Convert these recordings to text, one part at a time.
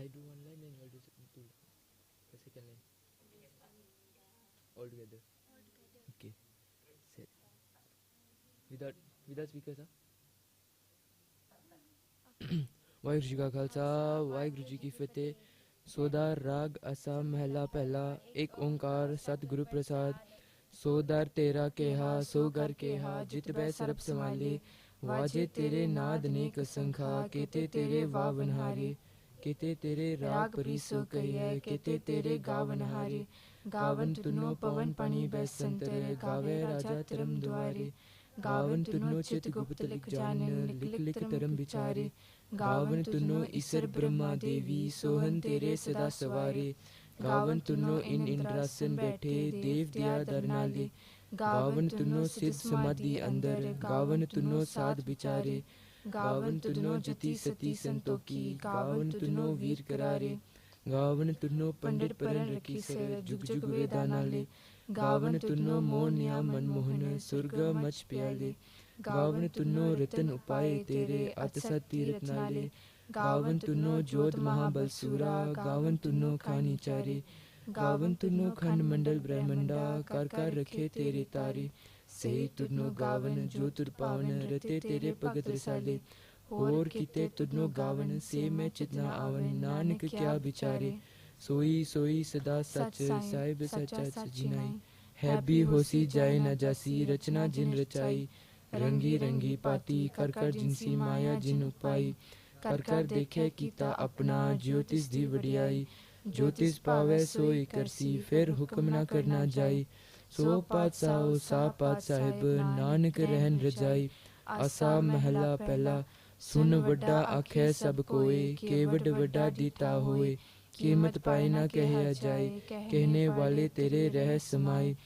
I do one line and you do two. The second line. All together. Okay. Set. Without speakers, huh? Waheguru ji का खालसा वाहिगुरू जी की फतेह। सोदा राग असा महला पहला एक ओंकार सतगुरु प्रसाद। सोदार तेरा केहा सो घर केहा जित बै सरब संभाले। वाजे तेरे नाद नेक संखा केते तेरे वावनहारे। केते तेरे राग परी सो कहिए केते तेरे गावनहारे। गावन तुनो पवन पणी बैसंतर गावे राजा धर्म द्वारे। गावन तुनो चित गुप्त लिख जानन लिख लिख धर्म विचारे। गावन तुनो ईसर ब्रह्मा देवी सोहन तेरे सदा सवारे। गावन तुनो इन इंद्रासन बैठे देव दिया दरनाले। गावन तुनो सिद्ध समाधि अंदर गावन तुनो साध विचारे। गावन तुनो जति सती संतोखी गावन तुनो वीर करारे। गावन तुनो पंडित परन रखी सर जुग जुग वेदानाले। गावन तुनो मोहन निया मनमोहन सुर्ग मच प्याले। गावन तुनो रतन उपाय तेरे अत सत तीरथ नाले। गावन तुनो जोध महाबल सूरा गावन तुनो खानी चारे। गावन तुनो खंड मंडल ब्रह्मंडा कर कर रखे तेरे तारे। सही तुनो गावन जो तुर पावन रते तेरे भगत रसाले। होर किते तुनो गावन से मैं चितना आवन नानक क्या बिचारे। सोई सोई सदा सच साहिब सचा सजिनाई। है भी होसी जाए न जासी रचना जिन रचाई। रंगी रंगी पाती कर कर जिनसी माया जिन उपाई। कर कर देखे कीता अपना ज्योतिष दी वडियाई। ज्योतिष पावे सोई करसी फिर हुक्म ना करना जाई। सो पातशाह सा पात साहिब नानक रहन रजाई। आसा महला पहला सुन वड्डा आखे सब कोय केवड वड्डा दीता होए। कीमत पाए ना कहा जाए कहने वाले तेरे रह समाए।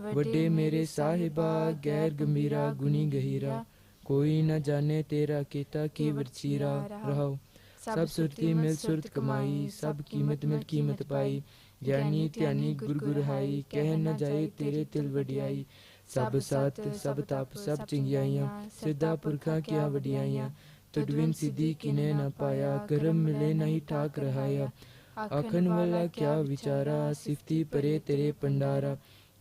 वड्डे मेरे साहिबा गैर गंभीरा गुनी गहीरा। कोई न जाने तेरा केता की वरचीरा रहो। सब सुरती मिल सुरत कमाई सब कीमत मिल कीमत पाई। ज्ञानी ध्यानी गुर गुरहाई कह न जाए तेरे तिल वडियाई। सब सात सब तप सब चिंगियाइयां सिद्धा पुरखा क्या वडियाइयां। तुडविन सिद्धि किने न पाया कर्म मिले नहीं ठाक रहाया। आखन वाला क्या विचारा सिफती परे तेरे पंडारा।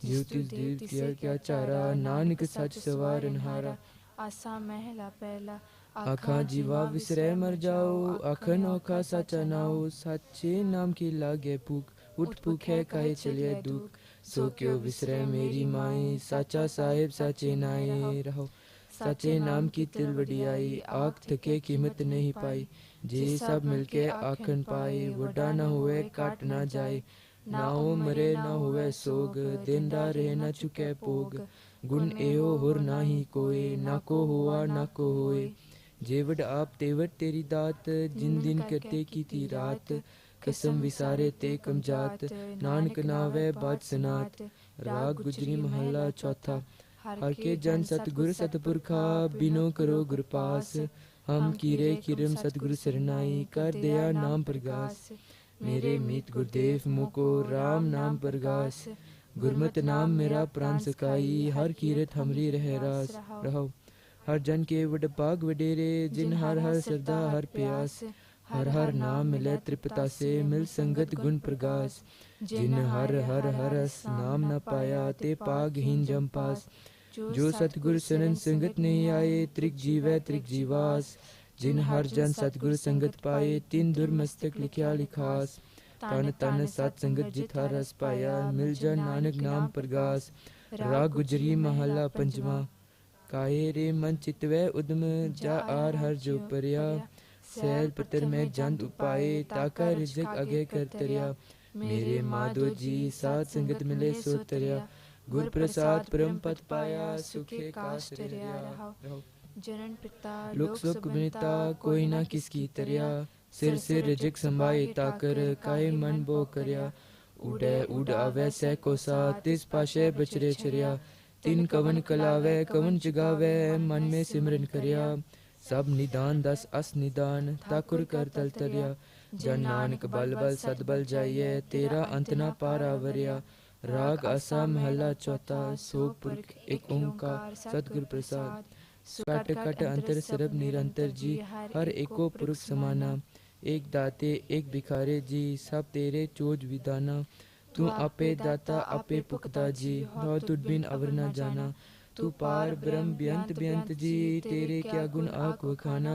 ज्योतिष देव किया क्या चारा नानक सच सवार अनहारा। आसा महला पहला आखा जीवा विसरे मर जाओ आखन औखा साचा नाओ। साचे नाम की लागे भूख उठ भूखे खाए चलिए दुख। सो क्यों विसरे मेरी माए साचा साहेब साचे नाए रहो। साचे नाम की तिल वडियाई आख थके कीमत नहीं पाई। जे सब मिलके आखन पाए वड्डा न हुए काट ना जाए। ना हो मरे ना हुए सोग देंदा रहे न चुके भोग। गुण एहो होर ना ही कोय ना को हुआ ना को होए। जेवड आप तेवड तेरी दात जिन दिन करते की थी रात। कसम विसारे ते कम जात नानक नावे बात सनात। राग गुजरी महला चौथा। हर के जन सतगुर सतपुरखा बिनो करो गुर पास। हम कीरे किरम सतगुरु सरनाई कर दया नाम प्रगास। मेरे मीत गुरुदेव मुको राम नाम प्रगास। गुरमत नाम मेरा प्राण सकाई हर कीरत हमरी रह रास रहो। हर जन के वड भाग वडेरे जिन हर हर श्रद्धा हर प्यास। हर हर नाम मिले त्रिपता से मिल संगत गुण प्रगास। जिन हर हर हरस नाम न पाया ते पागहीन जम पास। जो सतगुर शरण संगत नहीं आए त्रिक जीवै त्रिक जीवास। जिन हर जन सतगुर संगत पाए तिन दुर्मस्तक लिखिया लिखास। तन तन सत संगत जिथा रस पाया मिल जा नानक नाम प्रगास। राग गुजरी महला पंचमा। काये रे मन चितवै उदम जा आर हर जो परिया। सैल पत्र में जंत उपाय ताका रिजक आगे कर तरिया। मेरे माधो जी साथ संगत मिले सो तरिया। गुर प्रसाद परम पद पाया सुखे काश तरिया रहो। जनन पिता लोक सुख बिनता कोई ना किसकी तरिया। सिर सिर रिजक संभाए ताकर काये मन बो करया। उड़े उड़ आवे सै कोसा तिस पाशे बचरे चरिया। तिन कवन कलावे कवन जगावे मन में सिमरन करया। सब निदान दस अस निदान ठाकुर कर तल तरिया। जन नानक बल बल सद बल जाइए तेरा अंत ना पारा वरिया। राग आसा महला चौथा। सो पुरख एक ओंकार सतगुर प्रसाद। कट कट अंतर सरब निरंतर जी हर एको पुरख समाना। एक दाते एक भिखारे जी सब तेरे चोज विदाना। तू आपे दाता आपे पुख्ता जी रहो तुझ बिन अवर न जाना। तू पार ब्रह्म बेअंत बेअंत जी तेरे क्या गुण आख वखाना।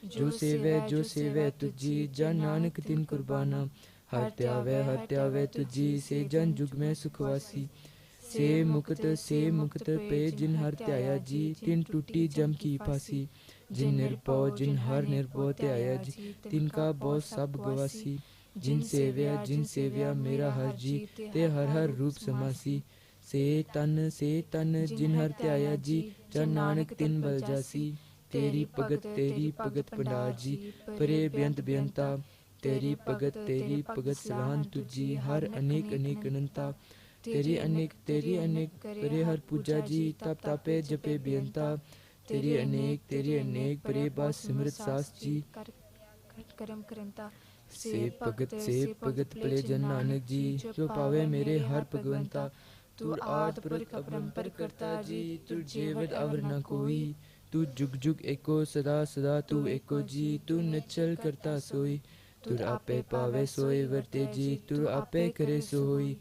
जो सेवै तुझी जन नानक तिन कुर्बाना। हर त्यावै तुझी से जन जुग में सुखवासी। से मुक्त पे जिन हर त्याया जी तिन टूटी जम की फांसी। जिन हर निर्भव त्याया जी तिनका बहुत सब गवासी। जिन सेव्या मेरा हर जी ते हर हर रूप समासी। से तन जिन हर त्याया जी जन नानक तिन बल जासी। तेरी भगत पंडार जी परे बेअंत बेअंता। तेरी भगत सलाहन तुझी हर अनेक अनेक अनंता। तेरी अनेक करे हर पूजा जी तप तापे जपे बेअंता। तेरी अनेक परे बास सिमरत सास जी। करम करमता से भगत पले जन नानक जी जो पावे मेरे हर भगवंता। तू आद पुरख अपरंपर करता जी तू जेवद अवर न कोई। तू जुग जुग एको सदा सदा तू एको जी तू निश्चल करता सोई। तुर आपे पावे सोए वर्ते जी तुर आपे करे सोई।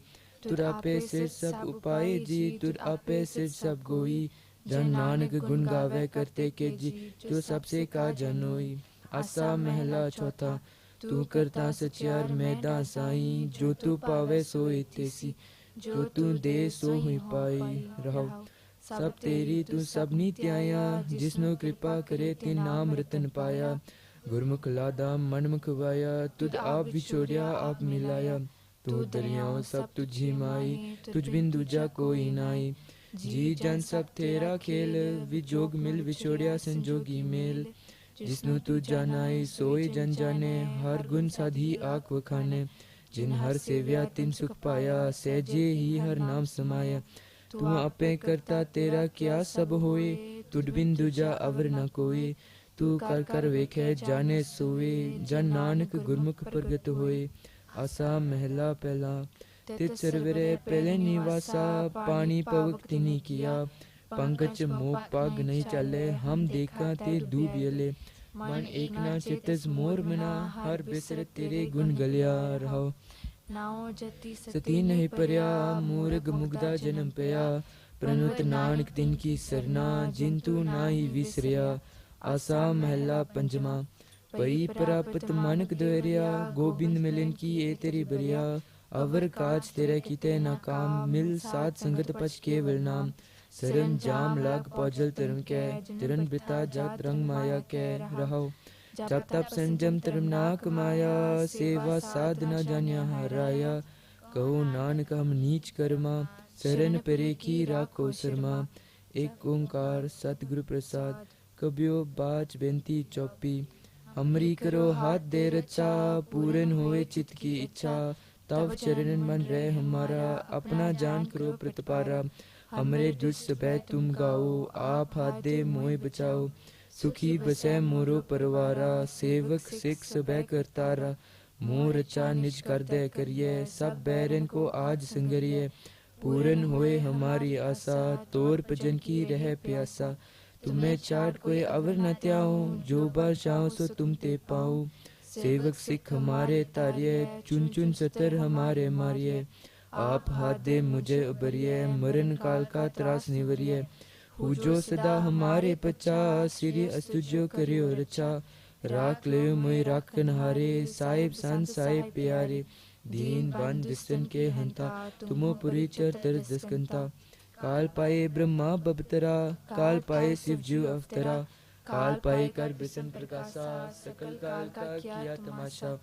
तुर आपे सिर सब उपाय जी तुर आपे सिर सब गोई। जन नानक गुण गावे करते के जी जो सबसे का जनोई। आसा महला चौथा तू करता सचियार मैदा साई। जो तू पावे सोई तेसी जो तू दे सो हुई पाई रहो। सब तेरी तू सब नीत्याया जिसनु कृपा करे तिन नाम रतन पाया। गुरमुख लादा मनमुख वाया तुद आप विछोड़िया आप मिलाया। तू दरियाओं सब तुझी माई तुझ बिन दूजा कोई नाई। जी जन सब तेरा खेल विजोग मिल विछोड़िया संजोगी मेल। जिसनु तू जानाई सोई जन जाने हर गुण साधी आख वखाने। जिन हर सेव्या तिन सुख पाया सहजे ही हर नाम समाया। तू आपे करता तेरा क्या सब होए तुझ बिन दूजा अवर न कोई। तू कर कर वेखे जाने सोए जन नानक गुरमुख प्रगट होए। आसा महला पहला तित सरवरे पहले निवासा पानी पवक तिनी किया। पंकज मोह पग नहीं चले हम देखा ते दूबियले। मन एक ना चितस मोर मना हर बिसर तेरे गुण गलिया रहो। नाओ जति सती नहीं परया मूर्ग मुग्धा जन्म पया। प्रणुत नानक तिन की सरना जिन तू ना ही विसरिया। आसा महला पंचमा पई प्राप्त मानक द्वरिया गोबिंद मिलन की ए तेरी बरिया। अवर काज तेरे कीते न काम मिल साथ संगत पच केवल नाम। सरम जाम लाग पौजल तरम कै तिरन बिता जात रंग माया कै रहो। जब तप संजम धर्म ना कमाया सेवा साधना जानिया हराया। कहो नानक हम नीच कर्मा शरण परे की राखो शर्मा। एक ओंकार सतगुरु प्रसाद कबियो बाच बेनती चौपी। हमरी करो हाथ दे रचा पूरन होए चित की इच्छा। तव चरणन मन रहे हमारा अपना जान करो प्रतिपारा। हमरे दुष्ट सबे तुम गाओ आप हाथ दे मोए बचाओ। सुखी बसै मोरो परवारा सेवक सिख सबे करतारा। मोह रचा निज कर दे करिए सब बैरन को आज संगरिए। पूरन होए हमारी आशा तोर भजन की रह प्यासा। तुम्हें चाट कोई अवर न त्याओ जो बार चाहो सो तुम ते पाओ। सेवक सिख हमारे तारिये चुन चुन सतर हमारे मारिये। आप हाथ दे मुझे उबरिए मरण काल का त्रास निवरिए। हु जो सदा हमारे पचा सिरि अस्तुजो करियो रचा। राख ले मोय राखन हारे साहिब सन साहिब प्यारे। दीन बन दिसन के हंता तुमो पुरी चर तर दस्कंता। काल पाए ब्रह्मा बबतरा काल पाए शिव जीव अवतरा। काल पाए कर बिसन प्रकाशा सकल काल का किया तमाशा।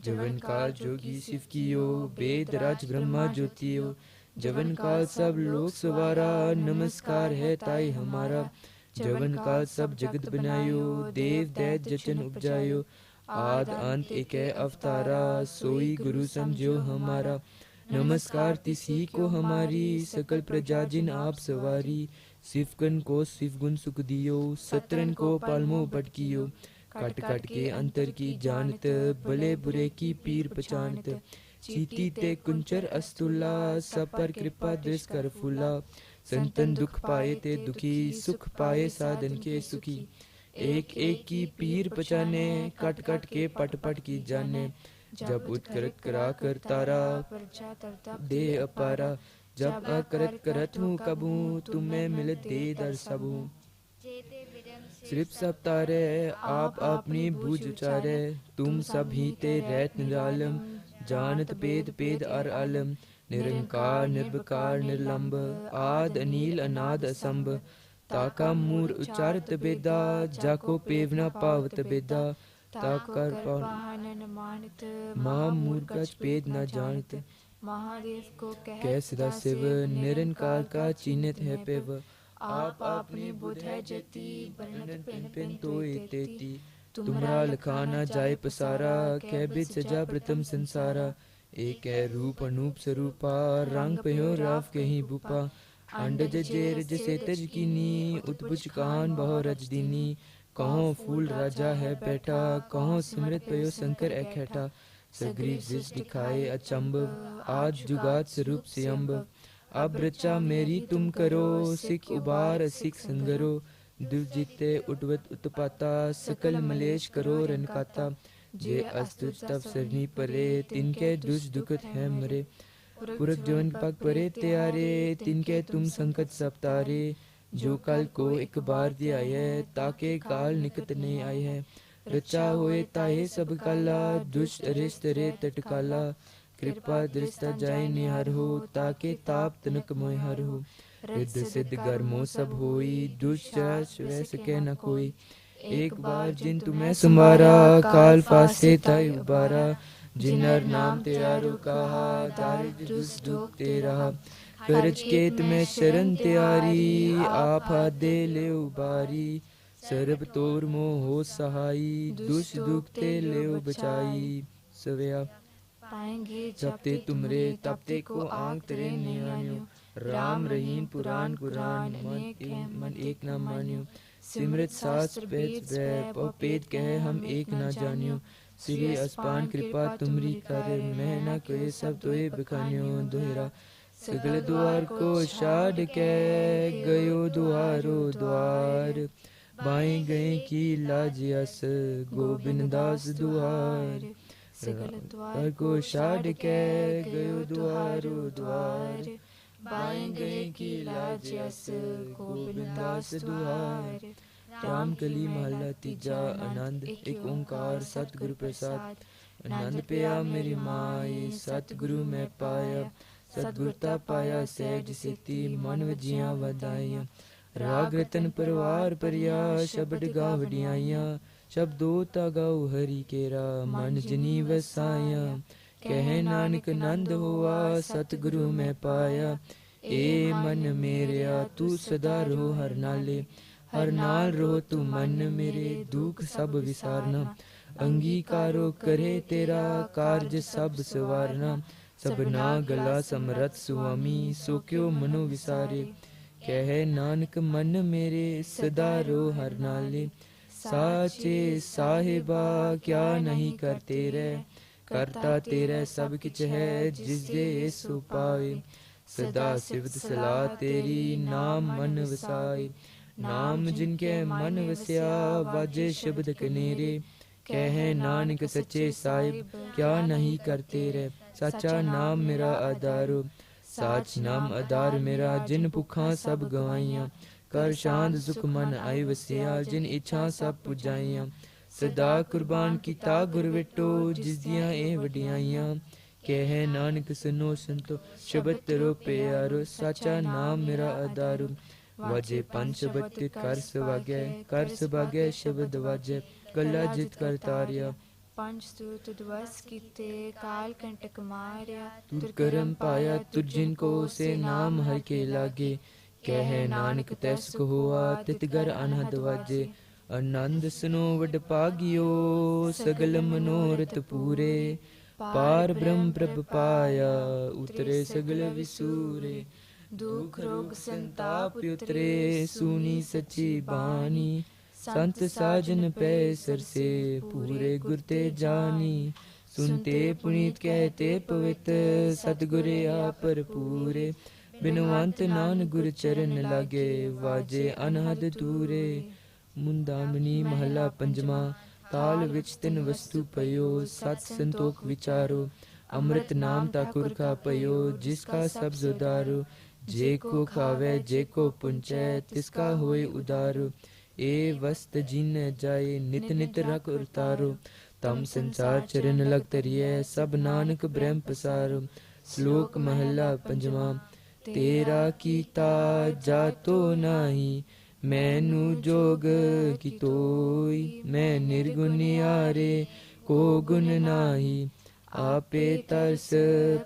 जवन काल जोगी शिव कियो वेद राज ब्रह्मा ज्योतियो। जवन काल सब लोक सवारा नमस्कार है ताई हमारा। जवन काल सब जगत बनायो देव दैत जचन उपजायो। आद अंत एक अवतारा सोई गुरु समझो हमारा। नमस्कार तिसी को हमारी सकल प्रजा जिन आप सवारी। शिवकन को शिव गुण सुख दियो सत्रन को पालमो भटकियो। काट काट के अंतर की जानत भले बुरे की पीर पहचानत। चीती ते कुंचर अस्तुला सब पर कृपा दृश कर फूला। संतन दुख पाए ते दुखी सुख पाए साधन के सुखी। एक एक की पीर पहचाने, कट कट के पट पट की जाने। जब उत्कर्ष करा कर तारा, प्रजा तरता दे अपारा। जब अकरत करत हूँ कबू, तुम्हें मिल दे दर सबू। सिर्फ सब तारे आप अपनी बूझ उचारे, तुम सब ही ते रहत निरालम। जानत पेद पेद अर आलम, निरंकार निर्विकार निर्लंब। आद अनील अनाद असंभ, ताका मूर उच्चारत बेदा। जाको पेवना पावत बेदा, ताकर पाहन मानत माँ मूर्खच पेद न जानत। महादेव को कह सदा शिव, निरंकार का चीनित है पेव। आप अपनी बुध है जति, बनत पिन पिन तोय तेती। तेती। तुमरा लखाना जाय पसारा, कह बिद सजा प्रथम संसारा। एक है रूप अनूप स्वरूपा, रंग पयो राव कहीं भूपा। अंडज जेर जसे तज कीनी, उत्पुच कान बहु रज दीनी। कहो फूल राजा है बैठा, कहो सिमरत पयो शंकर एकैठा। सग्रीव जिस दिखाए अचंभ, आज जुगात स्वरूप स्वयंभ। अब रचा मेरी तुम करो, सिख उबार सिख संगरो। दुर्जिते उठवत उत्पाता, सकल मलेश करो रनकाता। जे अस्तुज तब सरनी परे, तिनके दुष दुखत है मरे। पुरख जवन पग परे त्यारे, तिनके तुम संकट सब तारे। जो कल को एक बार दिया है, ताके काल निकट नहीं आए है। रचा होए ताहे सब काला, दुष्ट अरिष्ट रे तटकाला। कृपा दृष्टा जाय निहार हो, ताके ताप तनक मोह हर हो। रिद्ध सिद्ध गर्मो सब होई, दुष्ट वह सके न कोई। एक बार जिन तुम्हें संवारा, काल फासे ताई उबारा। जिनर नाम त्यारो कहा, दारिद्र दुष्ट दुख ते रहा। करज केत में शरण त्यारी, आप हाथ दे ले उबारी। सरब तोर मोह हो सहाई, दुष्ट दुख ते ले बचाई। सवया पाएंगे जपते तुमरे, तपते को आंख तेरे नियान्यो। राम रहीम पुराण कुरान, मन एक न मान्यो। सिमरत शास्त्र वेद वैप, और पेद कहे हम एक न जान्यो। श्री अस्पान कृपा तुमरी करे, मैं न कहे सब तोय बखान्यो। दोहरा सगल द्वार को छाड़ के, गयो द्वारो द्वार। बाएं गए की लाज यस, गोबिंद दास दुआर। द्वार को छाड़ के, गयो द्वारो द्वार। बाएं गए की लाज यस, गोबिंद दास दुआर। राम कली महला तीजा आनंद, एक ओंकार सतगुरु प्रसाद। आनंद पिया मेरी माई, सतगुरु मैं पाया। सतगुरता पाया सहज सिद्धि, मन वजिया वधाइया। राग रतन परवार परिया, शब्द गा वडियाइया। शब्दो ता गाओ हरि केरा, मन जनी वसाया। कह नानक नंद हुआ, सतगुरु मैं पाया। ए मन मेरिया तू सदा रहो हर नाले। हर नाल रहो तू मन मेरे, दुख सब विसारना। अंगीकारो करे तेरा, कार्य सब सवारना। सबना गला समरथ सुआमी, सो क्यों मनो विसारे। कह नानक मन मेरे, सदा रो हर नाले। साचे साहिबा क्या नहीं करते रे, करता तेरे सब किच है, जिस दे सो पावे। सदा सिवत सलाह तेरी, नाम मन वसाए। नाम जिनके मन वस्या, वाजे शब्द कनेरे। कह नानक सच्चे साहिब, क्या नहीं करते रे। सच्चा नाम मेरा आधारो, साच नाम आधार मेरा। जिन भुखा सब गवाइया, कर शांत सुख मन आई वसिया। जिन इच्छा सब पुजाइया, सदा कुर्बान कीता गुर विटो। जिस दियां ए वडियाइयां, कह नानक सुनो संतो। शब्द तेरो प्यारो, सच्चा नाम मेरा आधारो। वाजे पंच शब्द कर सवागे, कर सवागे शब्द वाजे। गला जित कर तारिया, पंच सूत दिवस कीते, काल कंटक मारिया। तुर करम पाया तुर जिनको, से नाम हर के लागे। कह नानक तैस को हुआ, तित घर अनहद वाजे। आनंद सुनो वड पागियो, सगल मनोरथ पूरे। पार ब्रह्म प्रभ पाया, उतरे सगल विसूरे। दुख रोग संताप उतरे, सुनी सच्ची बानी। संत साजन पै सरसे, पूरे गुर ते जानी। सुनते पुनीत कहते पवित्र, सतगुरे आप पूरे। बिनवंत नान गुर चरण लागे, वाजे अनहद दूरे। ਮੁੰਦਾਮਣੀ ਮਹੱਲਾ ਪੰਜਵਾਂ। ਤਾਲ ਵਿੱਚ ਤਿੰਨ ਵਸਤੂ ਪਇਓ, ਸਤ ਸੰਤੋਖ ਵਿਚਾਰੋ। ਅੰਮ੍ਰਿਤ ਨਾਮ ਠਾਕੁਰ ਕਾ ਪਇਓ, ਜਿਸ ਕਾ ਸਬਜ਼ ਉਦਾਰੋ। ਜੇ ਕੋ ਖਾਵੇ ਜੇ ਕੋ ਪੁੰਚੈ, ਤਿਸ ਕਾ ਹੋਏ ਉਦਾਰੋ। ਏ ਵਸਤ ਜਿਨ ਜਾਏ, ਨਿਤ ਨਿਤ ਰਖ ਉਤਾਰੋ। ਤਮ ਸੰਸਾਰ ਚਰਨ ਲਗ ਤਰੀਐ, ਸਭ ਨਾਨਕ ਬ੍ਰਹਮ ਪਸਾਰੋ। ਸ਼ਲੋਕ ਮਹੱਲਾ ਪੰਜਵਾਂ। ਤੇਰਾ ਕੀਤਾ ਜਾਤੋ ਨਾਹੀ, ਮੈਨੂੰ ਜੋਗ ਕੀ ਤੋਈ। ਮੈਂ ਨਿਰਗੁਣਿਆਰੇ ਕੋ ਗੁਣ ਨਾਹੀ, ਆਪੇ ਤਰਸ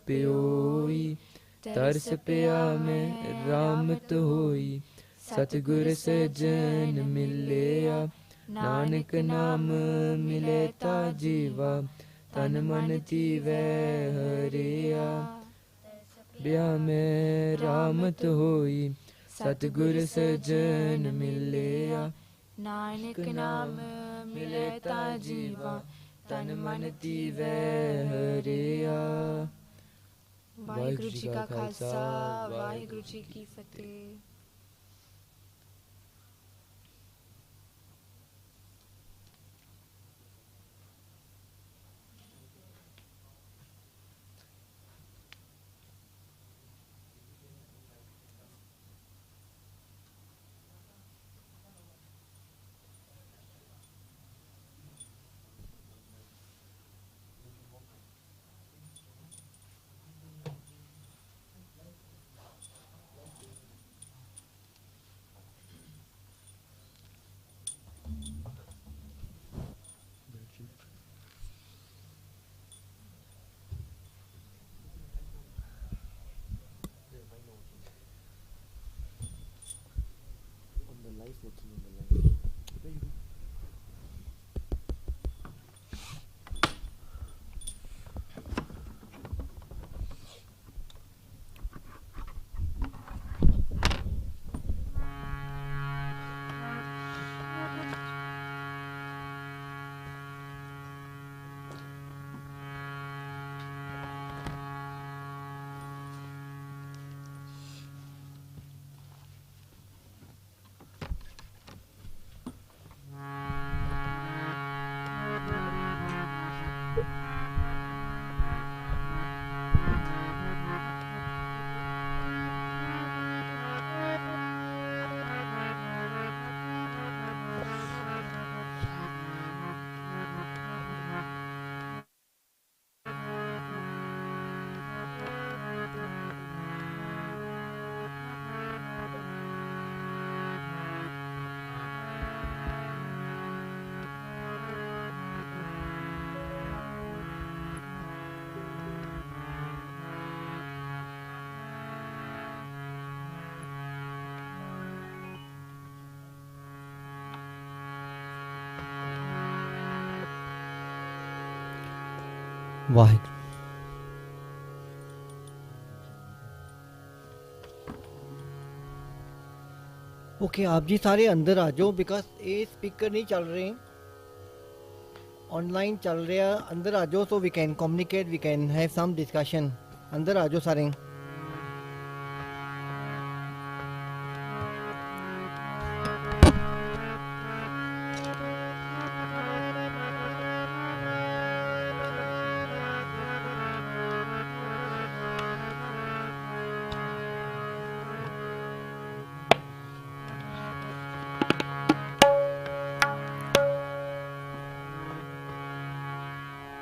ਪਿਓਈ। ਤਰਸ ਪਿਆ ਮੈਂ ਰਾਮਤ ਹੋਈ, ਸਤਿਗੁਰ ਸਜਣ ਮਿਲਿਆ। ਨਾਨਕ ਨਾਮ ਮਿਲੇ ਤਾ ਜੀਵਾ, ਤਨ ਮਨ ਜੀਵੈ ਹਰਿਆ। ਬਿਆ ਮੈਂ ਰਾਮਤ ਹੋਈ, ਸਤਿਗੁਰ ਸਜਣ ਮਿਲਿਆ। ਨਾਨਕ ਨਾਮ ਮਿਲੇ ਤਾ ਜੀਵਾ, ਤਨ ਮਨ ਜੀਵੈ ਹਰਿਆ। ਵਾਹਿਗੁਰੂ ਜੀ ਕਾ ਖਾਲਸਾ, ਵਾਹਿਗੁਰੂ ਜੀ ਕੀ ਫਤਿਹ। ਵਾਹਿਗੁਰੂ। ओके आप जी सारे अंदर आ जाओ, बिकॉज ये स्पीकर नहीं चल रहे, ऑनलाइन चल रहा। अंदर आ जाओ so we can communicate, we can have some discussion. अंदर आ जाओ सारे।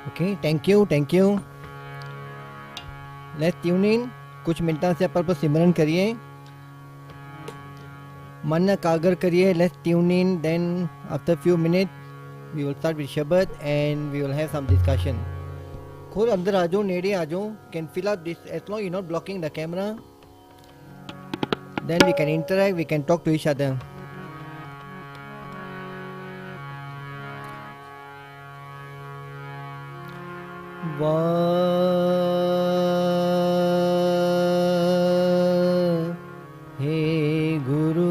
Okay thank you. Let's tune in. कुछ मिनटों से अपन पर सिमरन करिए, मन एकाग्र करिए। Let's tune in, then after few minute we will start with शब्द and we will have some discussion. खुद अंदर आ जाओ, नेड़े आ जाओ। Can fill up this as long you not blocking the camera, then we can interact, we can talk to each other. हे गुरु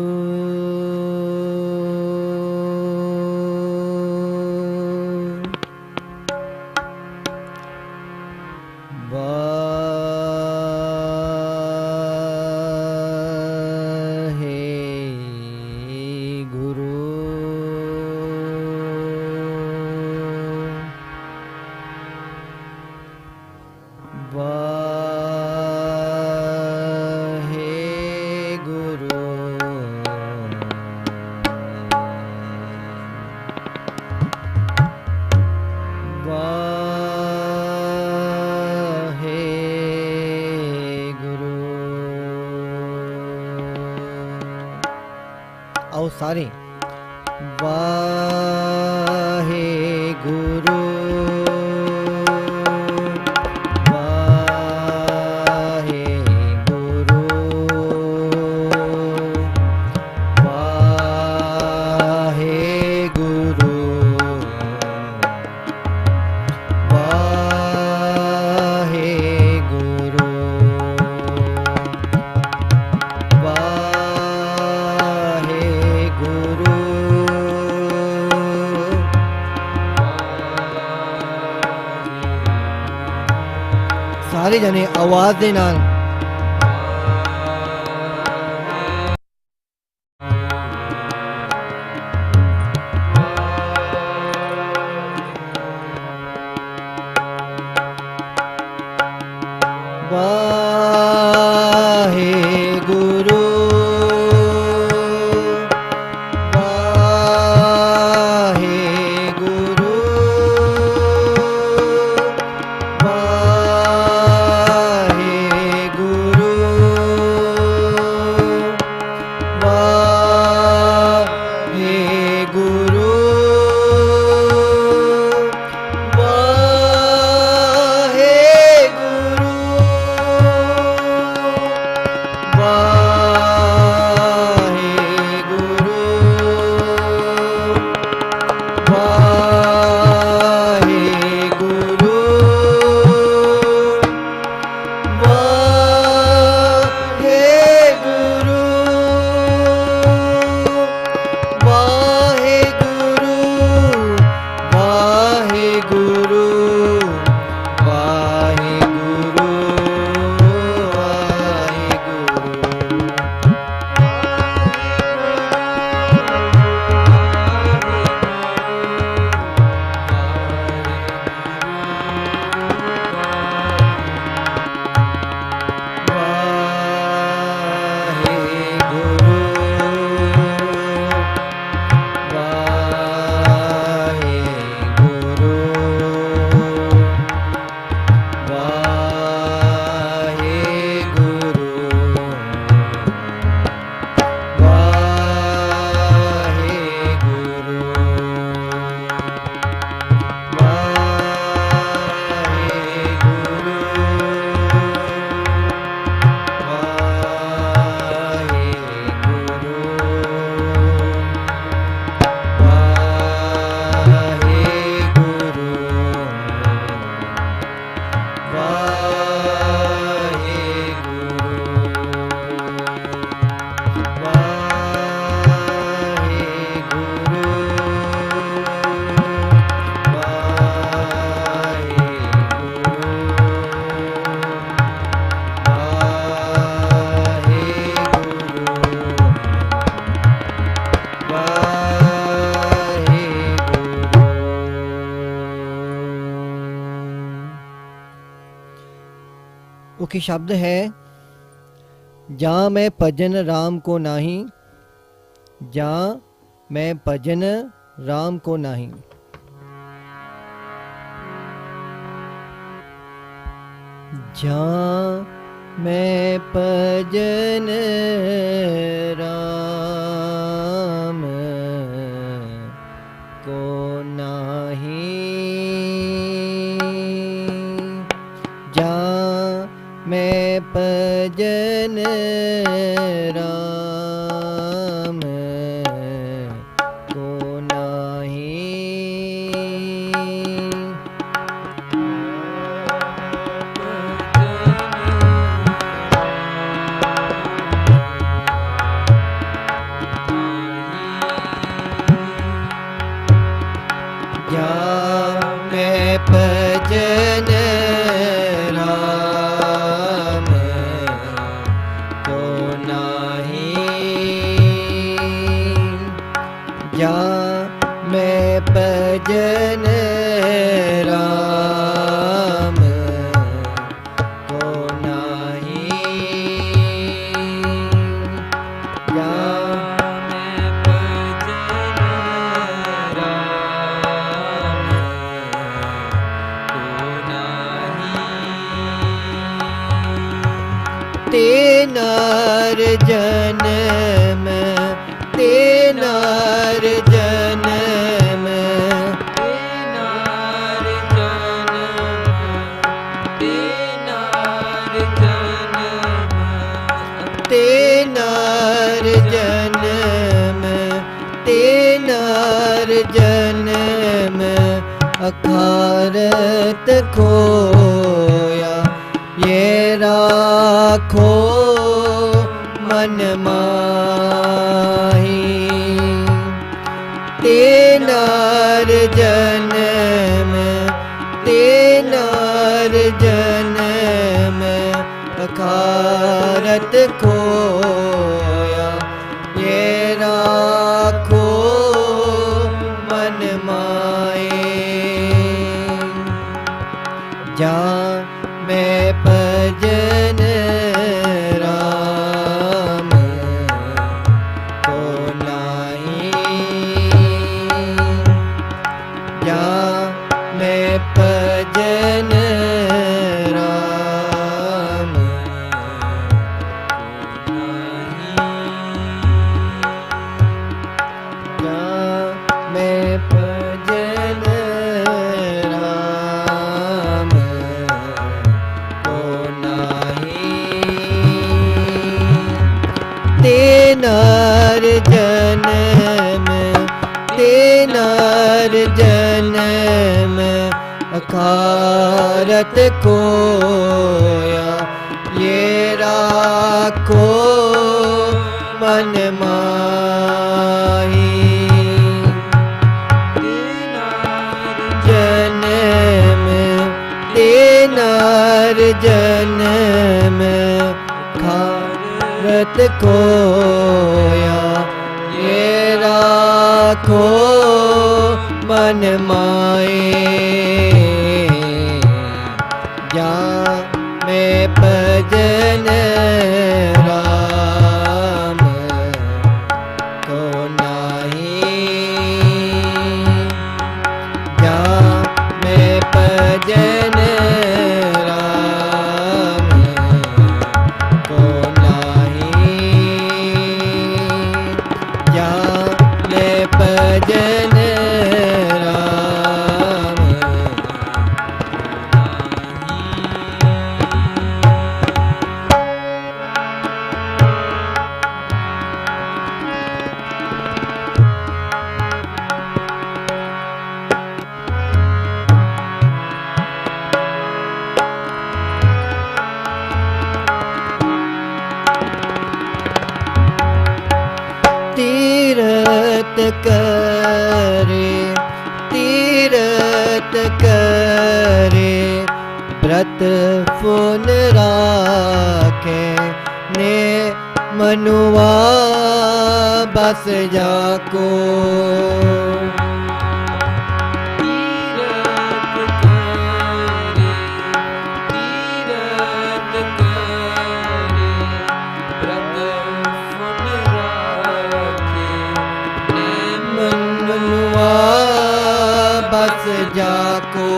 हे गुरु सारे वाहे गुरु वाहे गुरु वाहे गुरु वाहे गुरु वाहे गुरु सारे जने आवाज दे नाल वाहे गुरु वाहे गुरु वाहे गुरु वाहे गुरु वाहे गुरु वाहे गुरु वाहे गुरु वाहे गुरु वाहे गुरु वाहे गुरु वाहे गुरु वाहे गुरु वाहे गुरु वाहे गुरु वाहे गुरु वाहे गुरु ओके शब्द है जा मैं भजन राम को नाही जा मैं भजन राम को नाही जा मैं भजन राम को नाही जा मैं भजन राम को नाही जा मैं भजन राम को नाही जा मैं भजन राम को नाही जा तेनार जन्म तेना अखारत खोया ये राखो मन माही तेनार जन्म तेनार जन्म अखारत खोया ये राखो मन माए जा मैं भजन राम को नाई जा मैं भजन राम को नाई जा मैं भजन राम को नाई तेनार जन्म तेनार जन्म अखारत खोया ये राखो मन माही जन्म तेनार जन्म खारत खोया ये राखो मन माए जा मैं भजन राम को नाई जा मैं भजन राम को नाई जा मैं भजन राम तीरथ करे तीरथ करे व्रत फुन राखे ने मनुआ बस जाको मनुआ बस जाको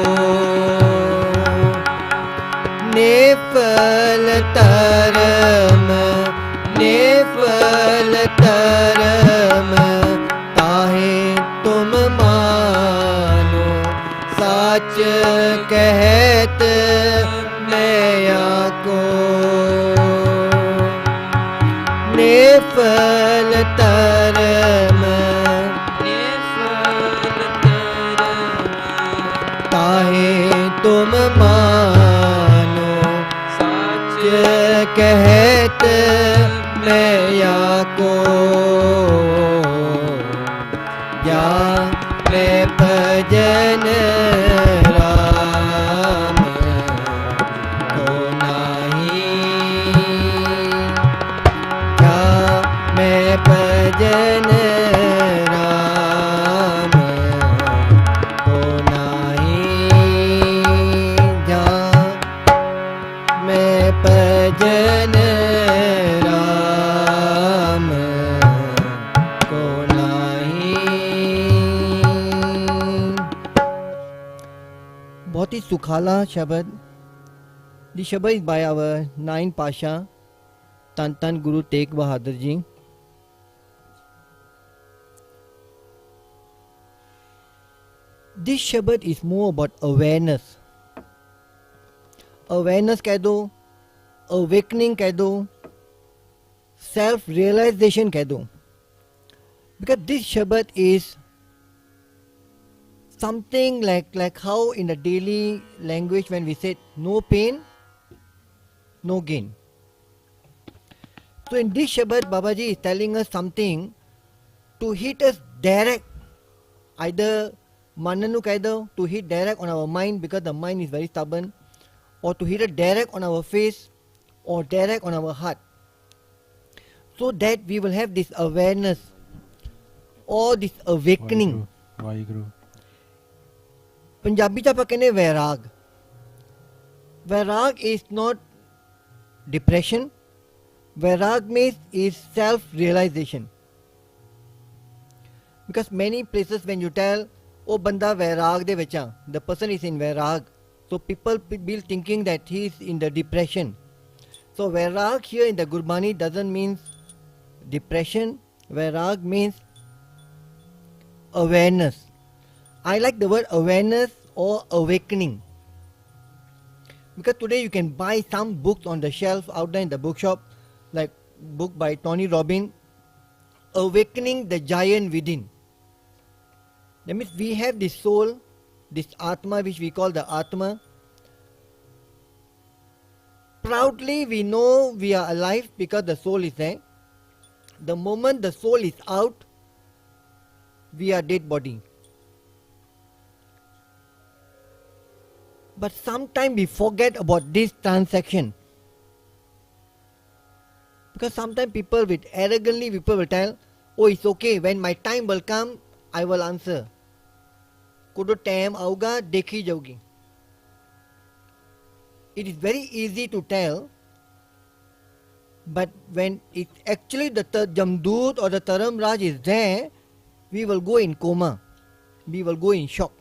नेफल तरम नेफल तरम ताहे तुम मानो सच कहत मैं को नेफल तरम ताहे तुम मानो सच कहत मैं को जा मैं भजन राम को नाई जा मैं भजन राम को नाई जा मैं भजन राम को नाई। बहुत ही सुखाला शब्द। The Shabad is by our 9th Pasha, Tan Tan Guru Tegh Bahadur Ji. This Shabad is more about awareness. Awareness कह दो, awakening कह दो, self-realization कह दो. Because this Shabad is something like how in the daily language when we say no pain, no gain. So in this Shabad, Babaji is telling us something to hit us direct, either Mananu Kaida, to hit direct on our mind because the mind is very stubborn, or to hit it direct on our face, or direct on our heart, so that we will have this awareness or this awakening. Vaheguru. Punjabi cha pakene vairag. Vairag is not depression. Vairag means is self-realization. Because many places when you tell, oh banda vairag de vecha, the person is in vairag. So people will thinking that he is in the depression. So vairag here in the Gurbani doesn't mean depression. Vairag means awareness. I like the word awareness or awakening. Because today you can buy some books on the shelf out there in the bookshop, like book by Tony Robbins, Awakening the Giant Within. That means we have this soul, this Atma which we call the Atma. Proudly we know we are alive because the soul is there. The moment the soul is out, we are dead body. But sometimes we forget about this transaction. Because sometimes people with arrogantly people will tell, oh it's okay, when my time will come, I will answer. Kudo time auga, dekhi jaugi. It is very easy to tell, but when it actually the Jamdut or the Taram Raj is there, we will go in coma. We will go in shock.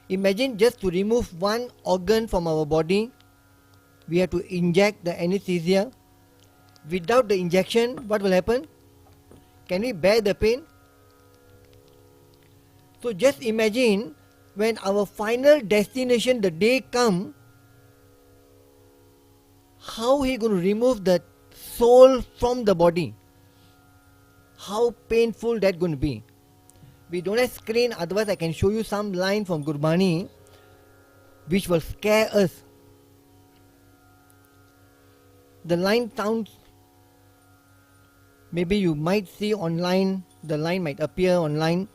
Imagine just to remove one organ from our body, we have to inject the anesthesia. Without the injection, what will happen? Can we bear the pain? So just imagine when our final destination, the day come, how he going to remove the soul from the body? How painful that going to be? We don't have screen, otherwise I can show you some line from Gurbani which will scare us. The line sounds, maybe you might see online, the line might appear online.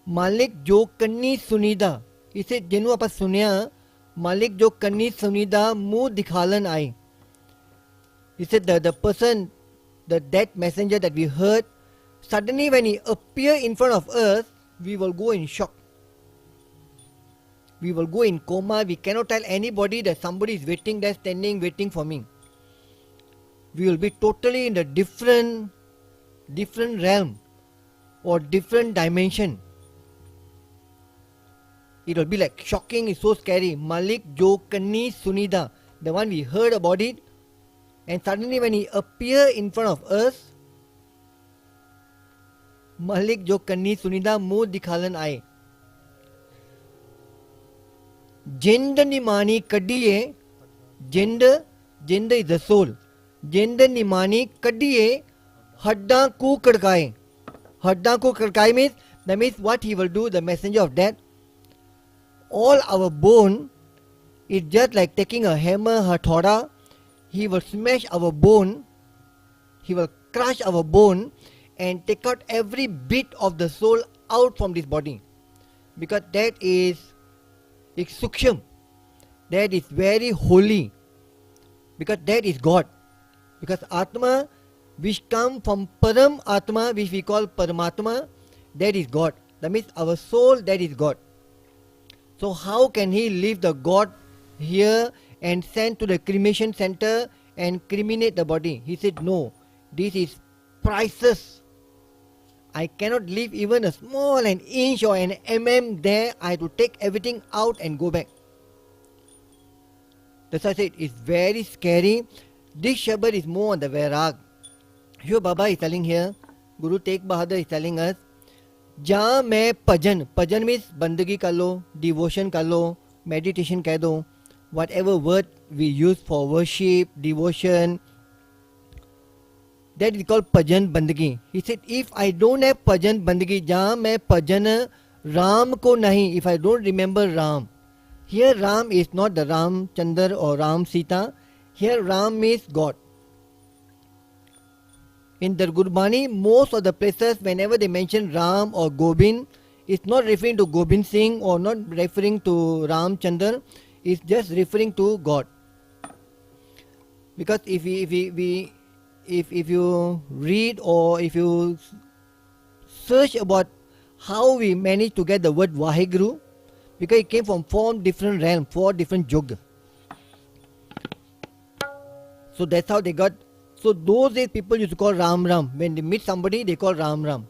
Malik jo kanni sunida. He said, jenu apa sunya, Malik jo kanni sunida muh dikhalan aaye. He said the person, the dead messenger that we heard, suddenly when he appear in front of us, we will go in shock. We will go in coma. We cannot tell anybody that somebody is waiting there, standing, waiting for me. We will be totally in a different realm or different dimension. It will be like shocking, it's so scary. Malik Jo Kanni Sunida, the one we heard about it, and suddenly when he appear in front of us, Malik Jo Kanni Sunida muh dikhalan aaye. Jind nimani kaddiye, jind is the soul. Jind nimani kaddiye, hadda ku kadkaye. Hadda ku kadkaye means, that means what he will do, the messenger of death. All our bone is just like taking a hammer, hathoda. He will smash our bone, he will crush our bone and take out every bit of the soul out from this body. Because that is suksham, that is very holy, because that is God. Because Atma which come from Param Atma, which we call Paramatma, that is God. That means our soul, that is God. So how can he leave the God here and send to the cremation center and cremate the body? He said, no, this is priceless. I cannot leave even a small an inch or an there. I have to take everything out and go back. That's why I said it's very scary. This Shabad is more on the Vairag. Here Baba is telling here, Guru Tegh Bahadur is telling us, जहाँ मैं भजन means बंदगी कर लो, devotion कर लो, meditation कह दो, whatever word we use for worship, devotion, that is called Bhajan Bandagi. He said, if I don't have Bhajan Bandagi, jahan main bhajan Ram ko nahi, if I don't remember Ram. Here Ram is not the Ram Chandra or Ram Sita. Here Ram is God. In the Gurbani, most of the places, whenever they mention Ram or Gobind, it's not referring to Gobind Singh or not referring to Ram Chandra. It's just referring to God. Because if you read or if you search about how we managed to get the word Vaheguru, because it came from 4 different realms, 4 different yogas. So that's how they got. So those days people used to call Ram Ram. When they meet somebody, they call Ram Ram.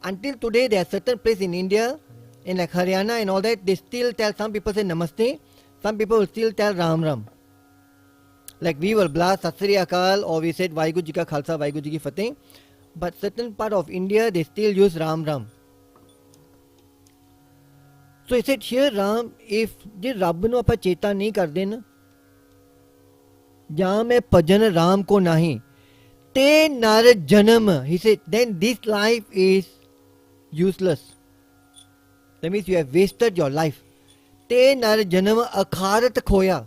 Until today, there are certain places in India, in like Haryana and all that, they still tell, some people say Namaste, some people will still tell Ram Ram. Like we will blast Sat Sri Akal or we said Vaheguru Ji Ka Khalsa, Vaheguru Ji Ki Fateh. But certain part of India, they still use Ram Ram. So he said here Ram, if je Rabb nu apa cheta nahi karde na, jahan mein bhajan Ram ko nahi, te nar janam. He said then this life is useless. That means you have wasted your life. Te nar janam akharat khoya.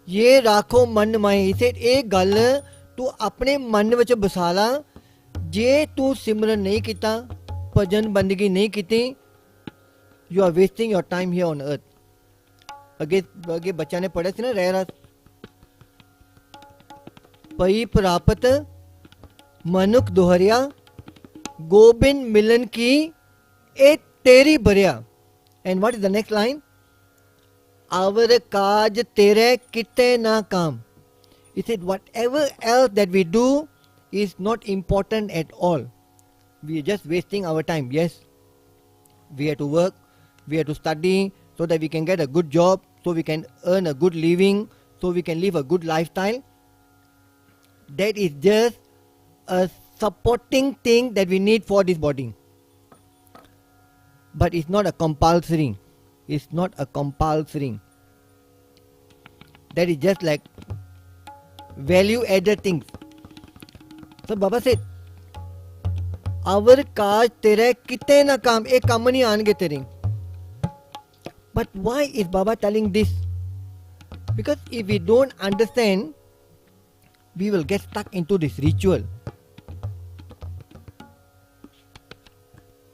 ये राखो मन माए. He said एक गल तू अपने मन विच बसा ला, जे तू सिमरन नहीं किता, भजन बंदगी नहीं कीती, you are wasting your time here on earth. आगे बच्चा ने पढ़ा थी ना रह रहा पई प्राप्त मनुख दोहरिया गोबिंद मिलन की ए तेरी बरिया. And what is the next line? Our काज तेरे किते ना काम. He said whatever else that we do is not important at all. We are just wasting our time. Yes, we have to work, we have to study so that we can get a good job, so we can earn a good living, so we can live a good lifestyle. That is just a supporting thing that we need for this body. But it's not a compulsory. It's not a compulsory. That is just like value added things. So Baba said, our काज तेरे किते ना काम, एक काम नहीं आएंगे तेरे. But why is Baba telling this? Because if we don't understand, we will get stuck into this ritual.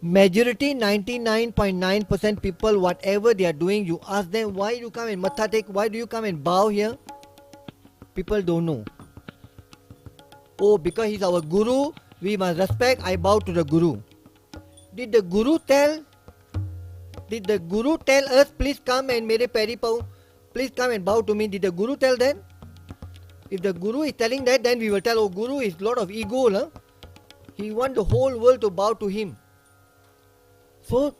Majority 99.9% people, whatever they are doing, you ask them why you come and matha take, why do you come and bow here? People don't know. Oh, because he's our guru, we must respect, I bow to the guru. Did the guru tell us, please come and mere peri pau, please come and bow to me? Did the guru tell that? If the guru is telling that, then we will tell, oh, guru is lot of ego, huh? He wants the whole world to bow to him. So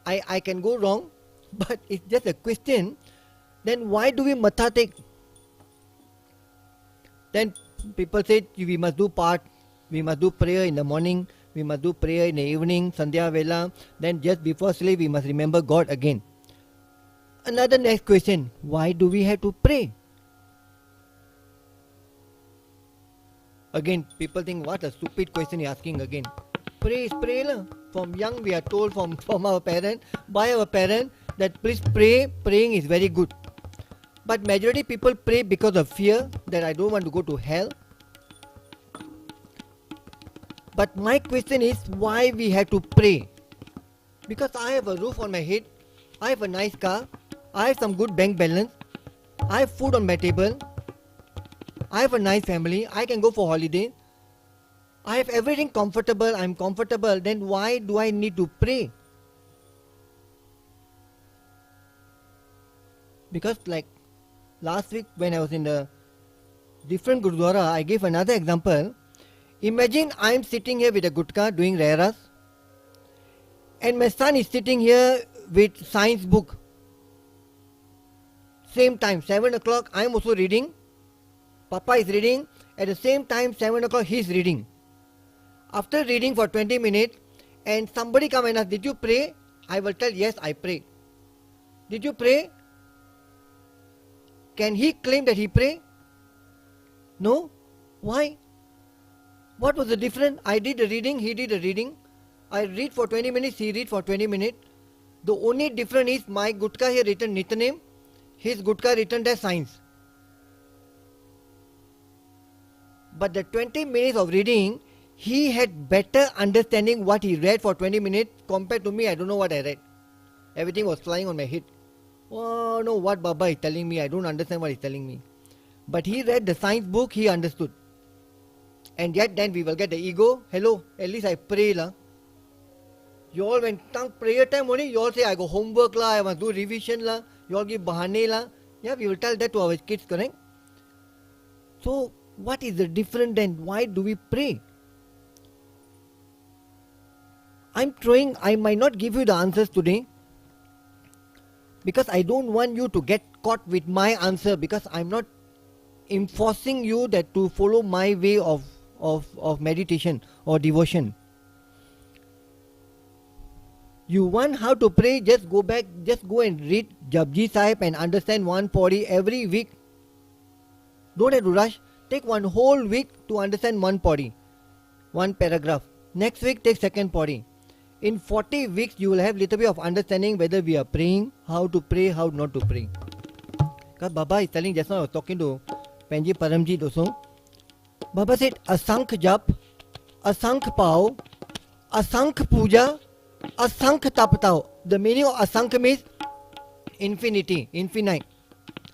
I can go wrong, but it's just a question. Then why do we matha take? Then people say we must do part, we must do prayer in the morning, we must do prayer in the evening, Sandhya Vela. Then just before sleep we must remember God again. Another next question, why do we have to pray? Again, people think what a stupid question you're asking again. Pray is pray lah. From young we are told from our parents, by our parents, that please pray, praying is very good. But majority people pray because of fear, that I don't want to go to hell. But my question is, why we have to pray? Because I have a roof on my head, I have a nice car, I have some good bank balance, I have food on my table, I have a nice family, I can go for holiday, I have everything comfortable, I'm comfortable, then why do I need to pray? Because like last week when I was in the different Gurdwara, I gave another example. Imagine I'm sitting here with a gutka doing reras, and my son is sitting here with science book. Same time, 7 o'clock, I'm also reading. Papa is reading. At the same time, 7 o'clock, he's reading. After reading for 20 minutes, and somebody come and ask, did you pray? I will tell, yes, I prayed. Did you pray? Can he claim that he prayed? No? Why? What was the difference? I did a reading, he did a reading. I read for 20 minutes, he read for 20 minutes. The only difference is my Gutka here written Nityanem, his Gutka written as science. But the 20 minutes of reading, he had better understanding what he read for 20 minutes compared to me. I don't know what I read. Everything was flying on my head. Oh no, what Baba is telling me, I don't understand what he's telling me. But he read the science book, he understood. And yet then we will get the ego. Hello, at least I pray lah. You all when prayer time only, you all say I go homework lah, I must do revision lah. You all give bahane lah. Yeah, we will tell that to our kids, correct? So what is the difference then? Why do we pray? I might not give you the answers today because I don't want you to get caught with my answer, because I'm not enforcing you that to follow my way of meditation or devotion. You want how to pray, just go back, just go and read Japji Sahib and understand one pauri every week. Don't have to rush. Take one whole week to understand one pauri, one paragraph. Next week take second pauri. In 40 weeks you will have little bit of understanding whether we are praying, how to pray, how not to pray. Because Baba is telling, just now I was talking to Penji Paramjit also. Baba said, Asankh jap, Asankh pao, Asankh puja, Asankh tapatao. The meaning of Asankh means infinity, infinite.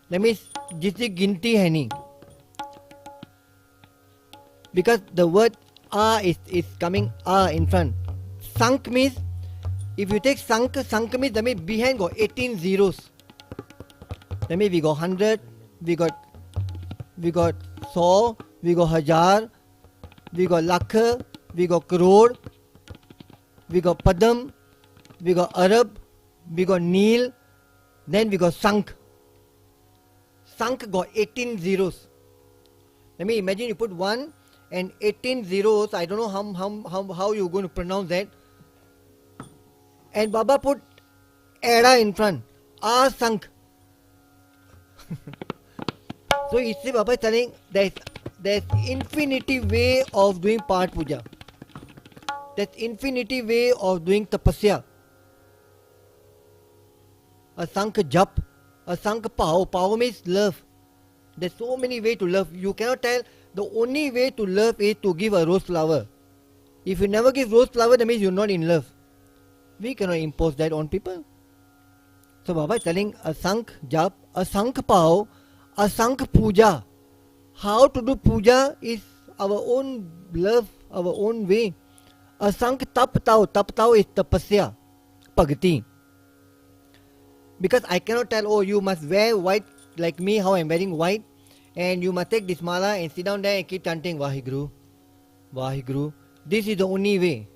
That means jisi ginti hai nahi. Because the word A is coming A in front. Sank means, if you take Sank means that means behind got 18 zeros. That means we got 100, we got 100, we got Hajar, we got Lakh, we got Crore, we got Padam, we got Arab, we got Neel, then we got Sank. Sank got 18 zeros. Let me imagine you put 1 and 18 zeros. I don't know how you're going to pronounce that. And Baba put Era in front. Sank. So you see Baba is telling there's infinity way of doing Path Puja. There's infinity way of doing Tapasya. Asank Jap, Asank Pao. Pao means love. There's so many ways to love. You cannot tell the only way to love is to give a rose flower. If you never give rose flower, that means you're not in love. We cannot impose that on people. So Baba is telling Asank Jap, Asank Pao, Asank Puja. How to do puja is our own love, our own way. Asank Tap Tao. Tap Tao is tapasya, pagati. Because I cannot tell, oh, you must wear white like me, how I'm wearing white, and you must take this mala and sit down there and keep chanting Vaheguru, Vaheguru. This is the only way.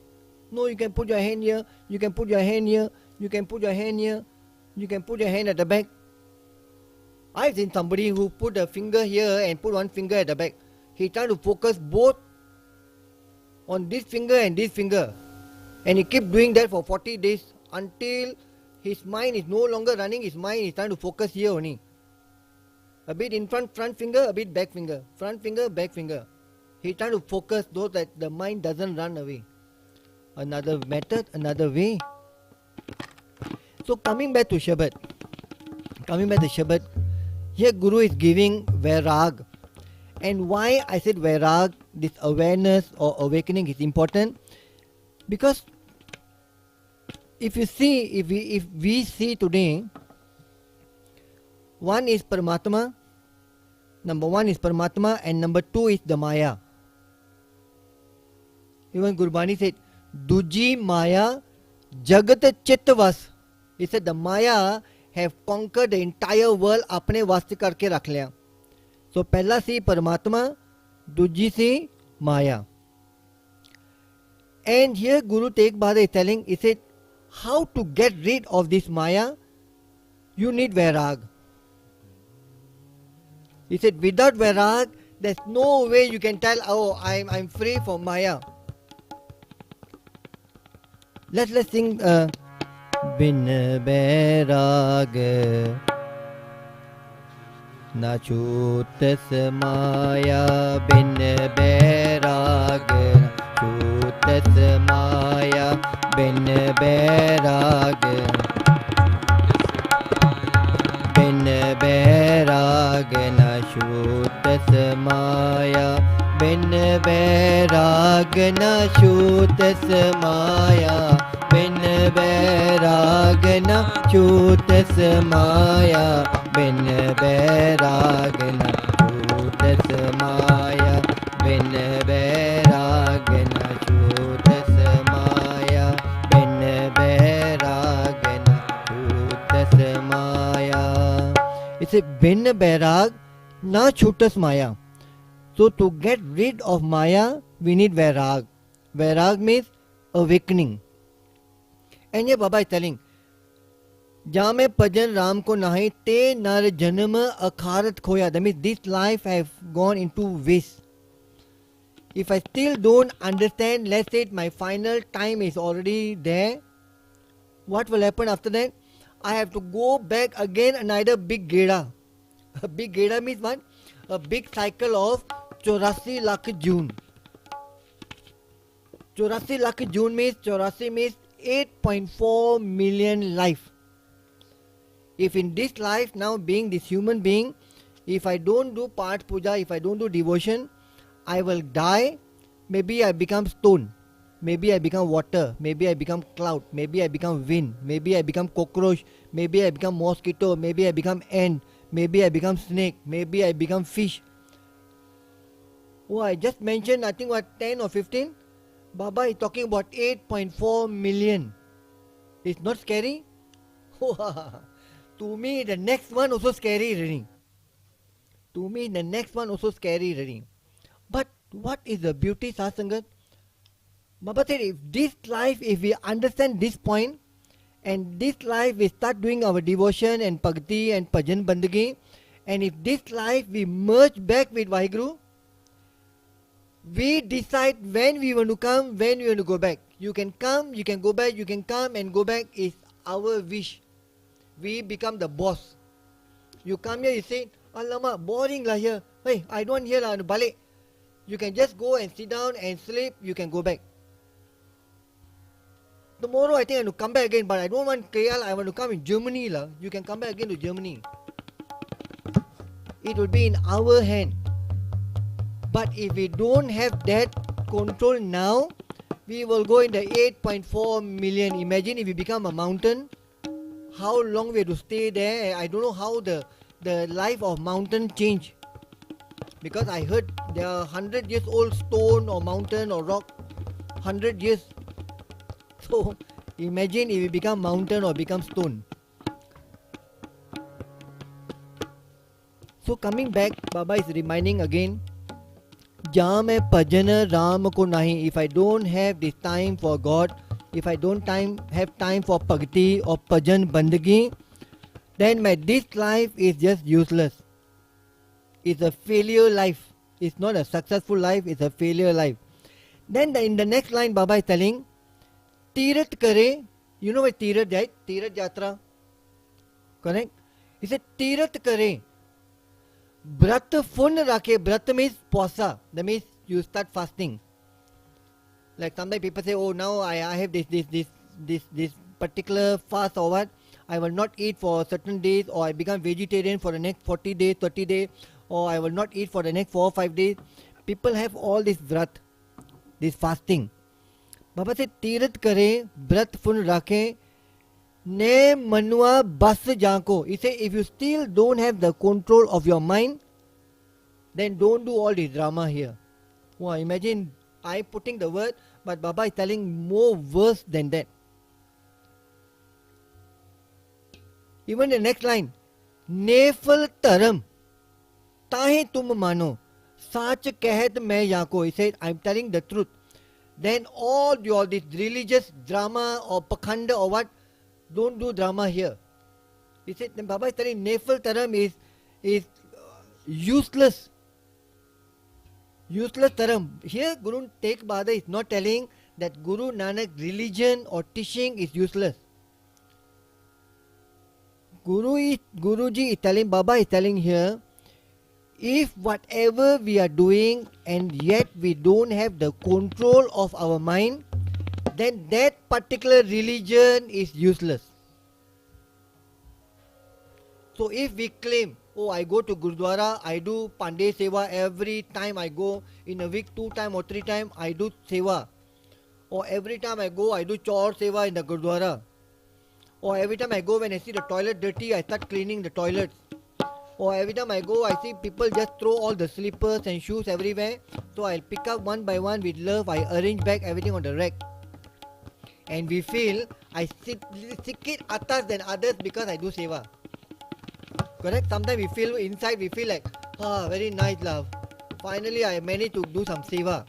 No, you can put your hand here, you can put your hand here, you can put your hand here, you can put your hand at the back. I've seen somebody who put a finger here and put one finger at the back. He tried to focus both on this finger and this finger. And he kept doing that for 40 days until his mind is no longer running, his mind is trying to focus here only. A bit in front finger, a bit back finger. Front finger, back finger. He trying to focus so that the mind doesn't run away. Another method, another way. So coming back to Shabad. Here Guru is giving Vairag. And why I said Vairag, this awareness or awakening is important? Because if you see, if we see today, one is Paramatma, number one is Paramatma, and number two is the Maya. Even Gurbani said, Duji Maya Jagat Chittavas. He said the Maya have conquered the entire world, apne vaste karke rakh liya. So pehla si Paramatma, duji si Maya. And here Guru Tegh Bahadur is telling, he said, how to get rid of this Maya? You need Vairag. He said, without Vairag, there's no way you can tell, oh, I'm free from Maya. Let's sing Bin Vairag ना छूट समाया बिन बैराग छूट समाया बिन बैराग बिन बैराग न छूट समाया बिन बैराग न छूट समाया बिन बैराग न छूट समाया बिन बैराग न छूट समाया बिन बैराग न छूट समाया बिन बैराग न छूट समाया. It's a bin bairag na chutas maya. So to get rid of maya we need vairag. Vairag means awakening. And here Baba is telling, जामे भजन राम को नाही ते नर जन्म अखारत खोया. That means this life I have gone into waste. If I still don't understand, let's say my final time is already there, what will happen after that? I have to go back again another big geda. A big geda means what? A big cycle of 84 lakh June. 84 lakh June means 84 means 8.4 million life. If in this life now being this human being, if I don't do part puja, if I don't do devotion, I will die. Maybe I become stone. Maybe I become water, maybe I become cloud, maybe I become wind, maybe I become cockroach, maybe I become mosquito, maybe I become ant, maybe I become snake, maybe I become fish. Oh, I just mentioned I think what 10 or 15. Baba is talking about 8.4 million. It's not scary? To me the next one also scary really. To me the next one also scary really. But what is the beauty, Satsangat? Baba said, if this life, if we understand this point, and this life we start doing our devotion and bhakti and bhajan bandagi, and if this life we merge back with Vaheguru, we decide when we want to come, when we want to go back. You can come, you can go back, you can come and go back is our wish. We become the boss. You come here, you say, Alamak, boring lah here. Hey, I don't hear lah, balik. You can just go and sit down and sleep, you can go back. Tomorrow I think I want to come back again, but I don't want KL, I want to come in Germany lah. You can come back again to Germany. It will be in our hand. But if we don't have that control now, we will go in the 8.4 million. Imagine if we become a mountain, how long we have to stay there. I don't know how the life of mountain change. Because I heard there are 100 years old stone or mountain or rock. 100 years. So imagine if we become mountain or become stone. So coming back, Baba is reminding again, जहाँ मैं भजन राम को नहीं, if I don't have this time for God, if I don't have time for bhakti or bhajan bandagi, then my this life is just useless. It's a failure life. It's not a successful life, it's a failure life. Then in the next line Baba is telling, Tirat kare, you know what Tirat, right? Tirat Yatra. Correct? He said Tirat kare. Brat fun rakhe. Brat means pasa. That means you start fasting. Like sometimes people say, oh now I have this particular fast or what. I will not eat for certain days, or I become vegetarian for the next 40 days, 30 days, or I will not eat for the next 4 or 5 days. People have all this vrat, this fasting. Baba said, Tirat kare, brat fun rakhe, ne manua bas janko. He said, if you still don't have the control of your mind, then don't do all this drama here. Wow, imagine I putting the word, but Baba is telling more worse than that. Even the next line, Nefal taram, tahe tum mano, sach kehet मैं याको. He said, I'm telling the truth. Then all this religious drama or pakhanda or what, don't do drama here. He said, then Baba is telling Nefal taram is useless. Useless taram. Here Guru Tegh Bahadur is not telling that Guru Nanak religion or teaching is useless. Guruji is telling, Baba is telling here, if whatever we are doing and yet we don't have the control of our mind, then that particular religion is useless. So if we claim, oh, I go to Gurdwara, I do Pandey Seva every time I go, in a week 2 times or 3 times I do Seva, or every time I go I do Chaur Seva in the Gurdwara, or every time I go, when I see the toilet dirty I start cleaning the toilets, or every time I go I see people just throw all the slippers and shoes everywhere, so I'll pick up one by one with love, I arrange back everything on the rack, and we feel I sit it atas than others because I do Seva. Correct? Sometimes we feel inside, we feel like, very nice love. Finally I managed to do some seva.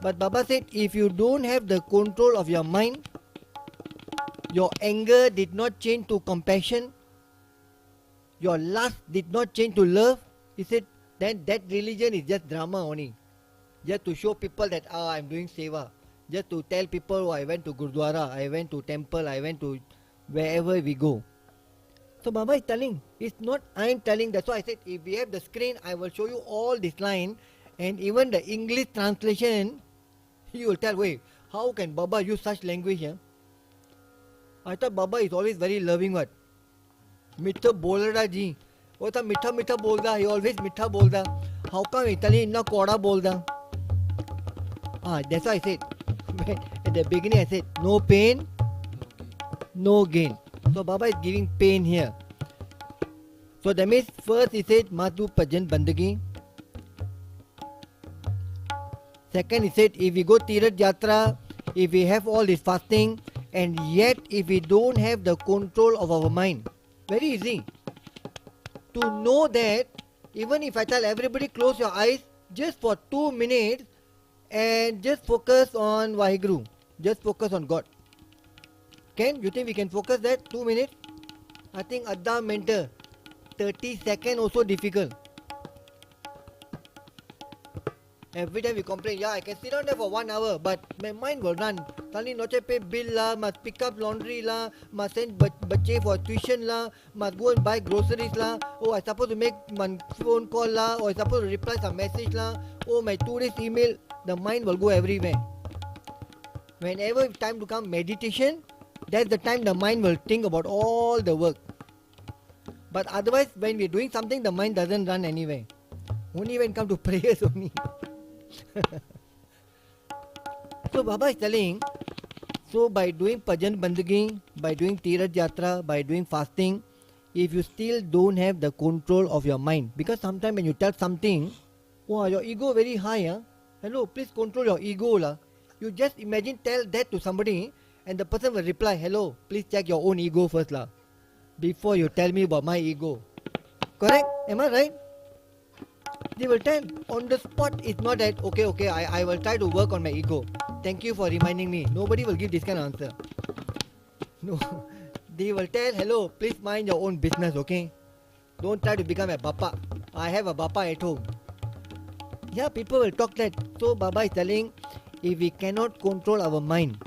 But Baba said, if you don't have the control of your mind, your anger did not change to compassion, your lust did not change to love, he said, then that religion is just drama only. Just to show people that, I'm doing seva. Just to tell people, oh, I went to Gurdwara, I went to temple, I went to wherever we go. So Baba is telling, it's not I am telling. That's why I said, if we have the screen, I will show you all this line, and even the English translation, you will tell, wait, how can Baba use such language? Yeah? I thought Baba is always very loving. What? Mitha bolda ji. वो तो मीठा मीठा बोलता, he always मीठा बोलता. How come Italy इतना कौड़ा बोलता? That's why I said, at the beginning I said, no pain, no gain. So Baba is giving pain here. So that means first he said must do bhajan bandagi. Second he said if we go Tirath Yatra, if we have all this fasting, and yet if we don't have the control of our mind, very easy to know that. Even if I tell everybody close your eyes just for 2 minutes and just focus on Vaheguru, just focus on God. Can you think we can focus that 2 minutes? I think Adda mentor 30 seconds also difficult. Every time we complain, I can sit down there for 1 hour, but my mind will run. Suddenly noche pay bill la, must pick up laundry la, must send bache for tuition la, must go and buy groceries la. Oh, I supposed to make one phone call la, or I supposed to reply some message la. Oh, my 2 days email. The mind will go everywhere. Whenever time to come meditation, that's the time the mind will think about all the work. But otherwise, when we're doing something, the mind doesn't run anywhere. Only when come to prayers only. So Baba is telling, so by doing bhajan bandagi, by doing Tirath Yatra, by doing fasting, if you still don't have the control of your mind, because sometimes when you tell something, wow, your ego very high, huh? Hello, please control your ego la. You just imagine tell that to somebody, and the person will reply, hello, please check your own ego first lah, before you tell me about my ego. Correct? Am I right? They will tell on the spot. It's not that, okay, I will try to work on my ego. Thank you for reminding me. Nobody will give this kind of answer. No. They will tell, hello, please mind your own business, okay? Don't try to become a bapa. I have a bapa at home. Yeah, people will talk that. So Baba is telling, if we cannot control our mind,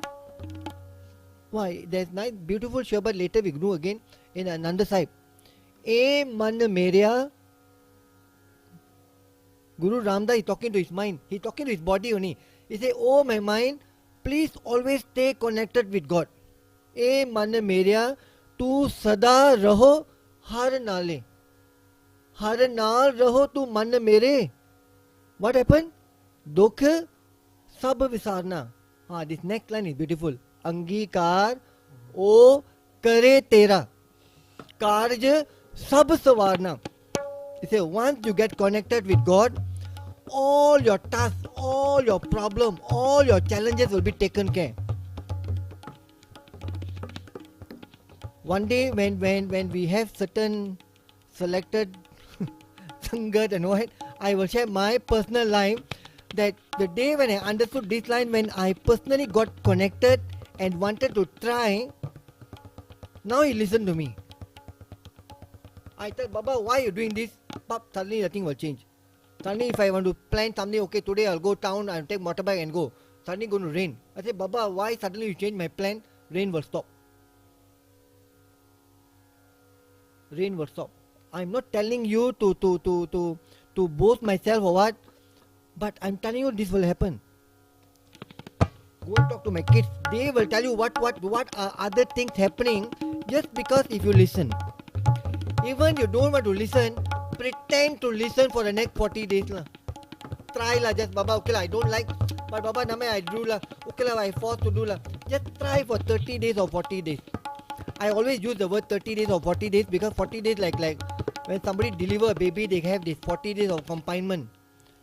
why? There's nice, beautiful Shabad later we do again in Ananda Sahib. E man meria. Guru Ramdas is talking to his mind. He's talking to his body only. He say, oh my mind, please always stay connected with God. E man meria, tu sada raho har nale. Har naal raho tu man mere. What happened? Dukh sab visarna. This next line is beautiful. अंगीकार ओ करे तेरा कार्य सब सवारना. He say once you get connected with God, all your tasks, all your problem, all your challenges will be taken care. One day when we have certain selected sangat and what, I will share my personal life, that the day when I understood this line, when I personally got connected and wanted to try, now he listened to me. I said, Baba, why are you doing this? Pop, suddenly nothing will change. Suddenly if I want to plan something, okay, today I'll go town, I'll take motorbike and go. Suddenly going to rain. I said, Baba, why suddenly you change my plan? Rain will stop. Rain will stop. I'm not telling you to boast myself or what, but I'm telling you this will happen. Go and talk to my kids. They will tell you what are other things happening just because if you listen. Even you don't want to listen, pretend to listen for the next 40 days lah. Try lah, just Baba, okay lah, I don't like, but Baba Name I do lah, okay lah, I forced to do lah. Just try for 30 days or 40 days. I always use the word 30 days or 40 days because 40 days like when somebody deliver a baby, they have this 40 days of confinement.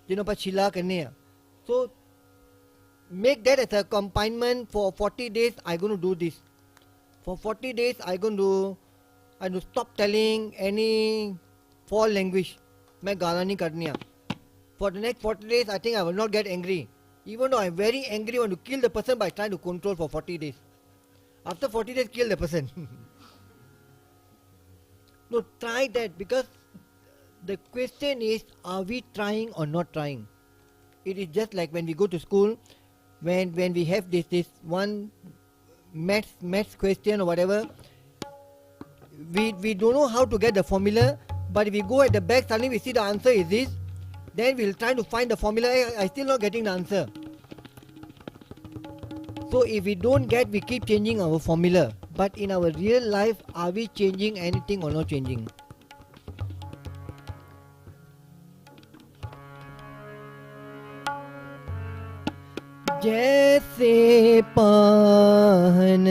You know, but Shila Kanya. So make that as a confinement for 40 days. I'm going to do this. For 40 days, I'm going to stop telling any foul language. मैं गाला नहीं करनी है. For the next 40 days, I think I will not get angry. Even though I'm very angry, I want to kill the person by trying to control for 40 days. After 40 days, kill the person. No, try that because the question is, are we trying or not trying? It is just like when we go to school, when we have this one maths question or whatever, we don't know how to get the formula, but if we go at the back, suddenly we see the answer is this, then we'll try to find the formula. I still not getting the answer. So if we don't get, we keep changing our formula. But in our real life, are we changing anything or not changing? जैसे पाहन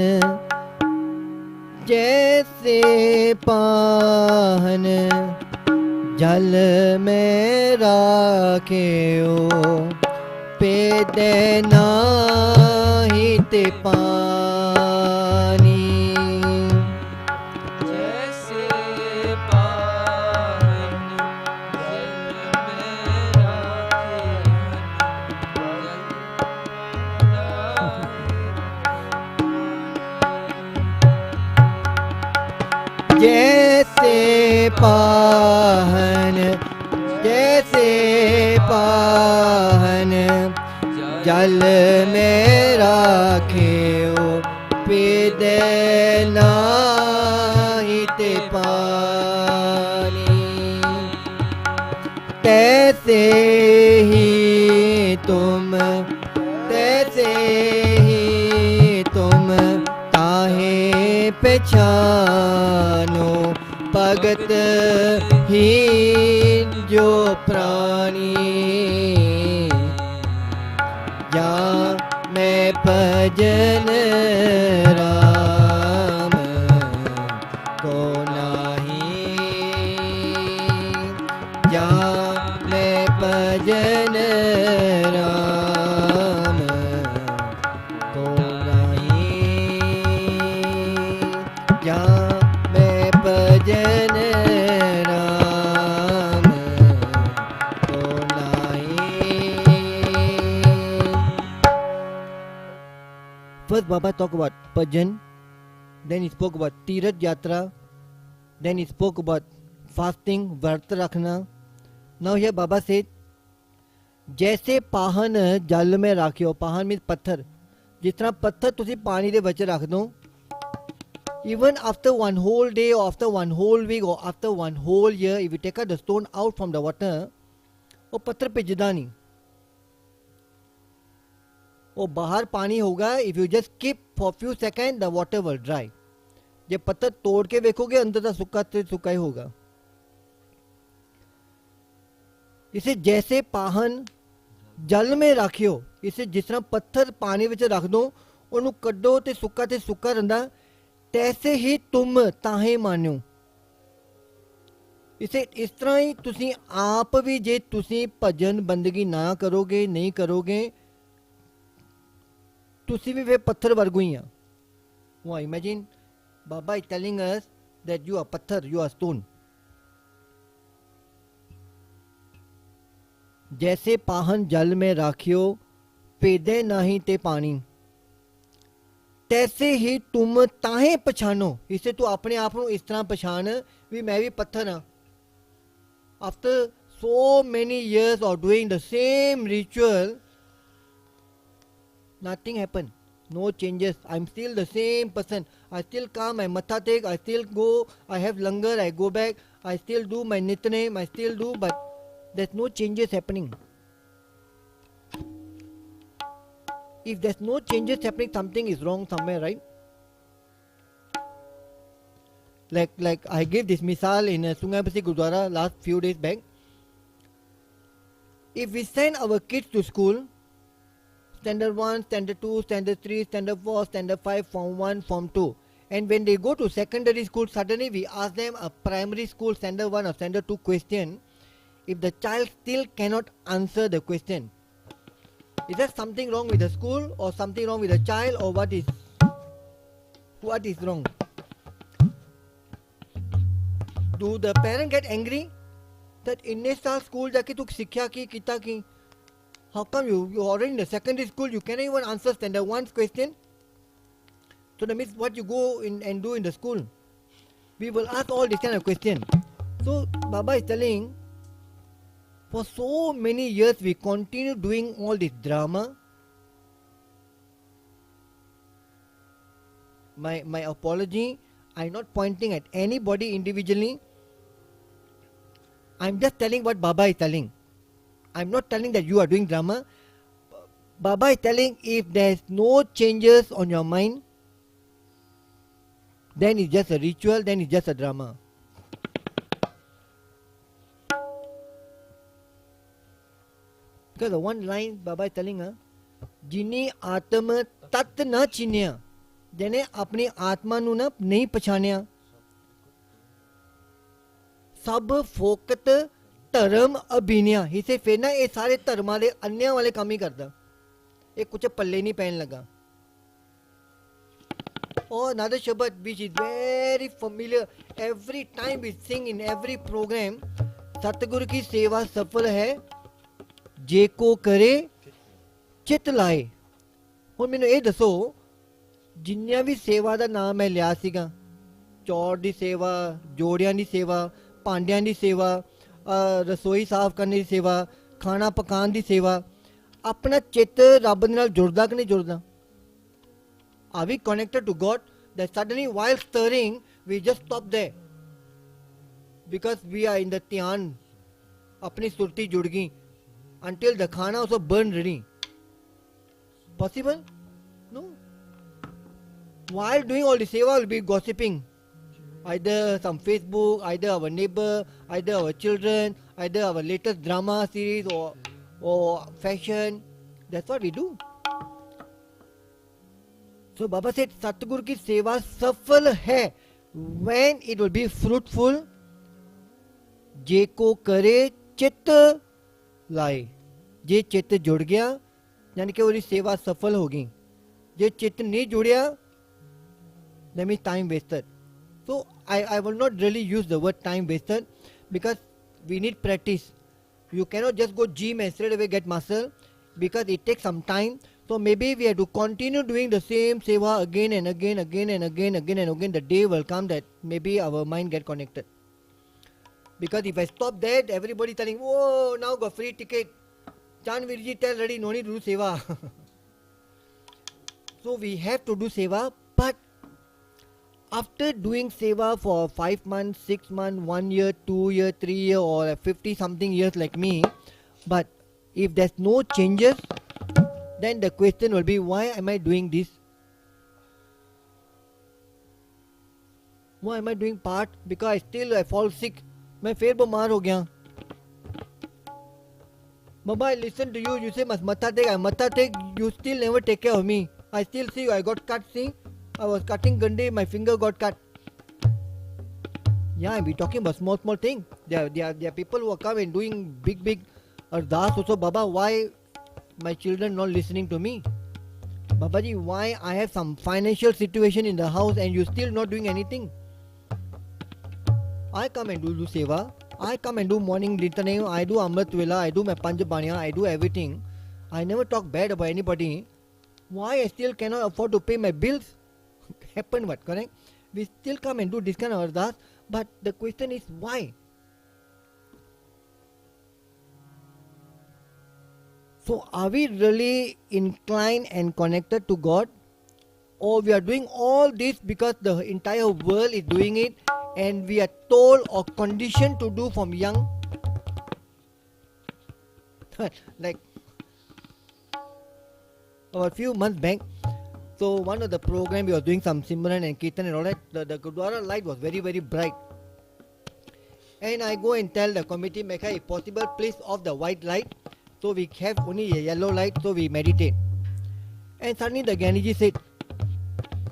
जल में राखेओ पेदे नाहित पानी जैसे पान जल में जैसे पाहन जल में राखेओ पीदे नाहित पानी तैसे ही तुम ताहे पहचानो भगत ही जो प्राणी या मैं भजन राम को नाही या मैं भजन राम को नाही या मैं भजन राम को नाही. First Baba talked about bhajan, then he spoke about Tirath Yatra, then he spoke about fasting, Varta Rakhna. Now here Baba said, जैसे पाहन जल में राखियो, पाहन means पत्थर, जिस तरह पत्थर तुसी पानी दे विच रख दो, even after one whole day or after one whole week or after one whole year, if you take out the stone out from the water, वो पत्थर पिघलता नहीं. वो बाहर पानी होगा, if you just keep for few seconds, the water will dry. जब पत्थर तोड़ के देखोगे अंदर तक सूखा से सूखा ही होगा. इसे जैसे पाहन जल में राखियो, इसे जिस तरह पत्थर पानी विच रख दो, ਉਹਨੂੰ ਕੱਢੋ ਤੇ ਸੁੱਕਾ ਰਹਿੰਦਾ, तैसे ही तुम ताहे मान्यो. इसे इस तरह ही तुसी आप भी जे तुसी भजन बंदगी ना करोगे, नहीं करोगे, तुसी भी वे पत्थर वर्गू ही हैं. Wow, imagine Baba is telling us that you are पत्थर, you are stone. जैसे पाहन जल में राखियो पेदे नहीं ते पानी, तैसे ही तुम ताहे पछानो. इसे तू अपने आप को इस तरह पछान भी मैं भी पत्थर हाँ. After so many years of doing the same ritual, nothing happened. No changes. I'm still the same person. I still come, I matha take, I still go, I have langar, I go back, I still do my nitnem, I still do, but there's no changes happening. If there's no changes happening, something is wrong somewhere, right? Like I gave this misal in Sungai Gurdwara last few days back. If we send our kids to school, standard 1, standard 2, standard 3, standard 4, standard 5, form 1, form 2, and when they go to secondary school, suddenly we ask them a primary school standard 1 or standard 2 question. If the child still cannot answer the question, is there something wrong with the school or something wrong with the child, or what is wrong? Do the parent get angry that इतने साल school जाके तू शिक्षा की किता की? How come you already in the secondary school you cannot even answer standard 1's question? So that means what you go in and do in the school. We will ask all this kind of question. So Baba is telling, for so many years we continue doing all this drama. My apology, I'm not pointing at anybody individually. I'm just telling what Baba is telling. I'm not telling that you are doing drama. Baba is telling if there's no changes on your mind, then it's just a ritual, then it's just a drama. Because the one line Baba is telling her, जिनी आत्म तत् न चिन्या, जिन्हें अपनी आत्मा नु न नहीं पहचानिया, सब फोकत धर्म अभिनया ही से फिर ना ये सारे धर्म वाले अन्य वाले काम ही करता, ये कुछ पल्ले नहीं पहन लगा. Oh, another Shabbat which is very familiar, every time we sing in every program, सतगुरु की सेवा सफल है जे को करे चित लाए. ਹੁਣ ਮੈਨੂੰ ਇਹ ਦੱਸੋ, ਜਿੰਨੀਆਂ ਵੀ ਸੇਵਾ ਦਾ ਨਾਮ ਮੈਂ ਲਿਆ ਸੀਗਾ, ਚੌਰ ਦੀ ਸੇਵਾ, ਜੋੜਿਆਂ ਦੀ ਸੇਵਾ, ਭਾਂਡਿਆਂ ਦੀ ਸੇਵਾ, ਰਸੋਈ ਸਾਫ਼ ਕਰਨ ਦੀ ਸੇਵਾ, ਖਾਣਾ ਪਕਾਉਣ ਦੀ ਸੇਵਾ, ਆਪਣਾ ਚਿੱਤ ਰੱਬ ਦੇ ਨਾਲ ਜੁੜਦਾ ਕਿ ਨਹੀਂ ਜੁੜਦਾ? Are we connected to God that suddenly while stirring we just stop there because we are in the dhyan, अपनी सुरती जुड़ गई, until the khana also burn ready? Possible? No. While doing all the seva, we'll be gossiping. Either some Facebook, either our neighbor, either our children, either our latest drama series or fashion. That's what we do. So Baba said, Satguru ki seva safal hai when it will be fruitful. जे को करे चित्त लाए, जे चित्त जुड़ गया यानी कि उसकी सेवा सफल होगी. जे चित्त नहीं जुड़िया, that means time wasted. So I will not really use the word time wasted because we need practice. You cannot just go gym and straight away get muscle because it takes some time. So maybe we have to continue doing the same seva again and again, again and again, again and again. The day will come that maybe our mind get connected. Because if I stop that, everybody telling, oh, now got free ticket. Chan Virji tell ready, no need to do seva. So we have to do seva, but after doing seva for 5 months, 6 months, 1 year, 2 year, 3 year or 50 something years like me, but if there's no changes, then the question will be, why am I doing this? Why am I doing part? Because I fall sick. मैं फिर बीमार हो गया. Baba, I listen to you. You say must matha take. I matha take. You still never take care of me. I still see you. I got cut. See, I was cutting gande. My finger got cut. Yeah, we talking about small thing. There are people who are coming doing big ardas also. Baba, why my children not listening to me? Babaji, why I have some financial situation in the house and you still not doing anything? I come and do seva. I come and do morning litany. I do Amrit Vela. I do my Panjabanya. I do everything. I never talk bad about anybody. Why I still cannot afford to pay my bills? Happen what, correct? We still come and do this kind of ardas. But the question is why? So are we really inclined and connected to God? or we are doing all this because the entire world is doing it and we are told or conditioned to do from young. Like a few months back, so one of the program we were doing some Simran and Kirtan and all that, the Gurdwara light was very very bright. And I go and tell the committee, Mekha, if possible, please off the white light. So we have only a yellow light, so we meditate. And suddenly the Gyaniji said,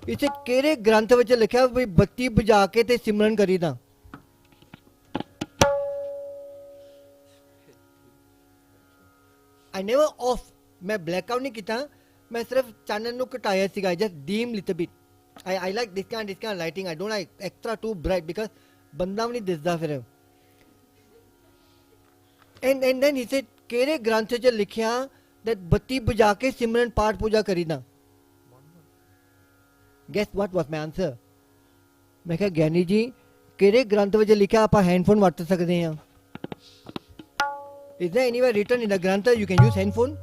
he said, Kere Grantha vich likha bhai batti bujha ke te Simran kari da. I never off. मैं blackout नहीं किया, मैं सिर्फ channel नु कटाया सीगा, just dim little bit. I like this kind of lighting. I don't like extra too bright because बंदा नहीं दिसदा फिर. And then he said, केरे ग्रंथ च लिखिया that बत्ती बुझा के सिमरन पाठ पूजा करी ना. Guess what was my answer? मैं कहा ज्ञानी जी केरे ग्रंथ विच लिखा आप हैंडफोन वरत सकते हैं. Is there anywhere written in the grantha you can use handphone?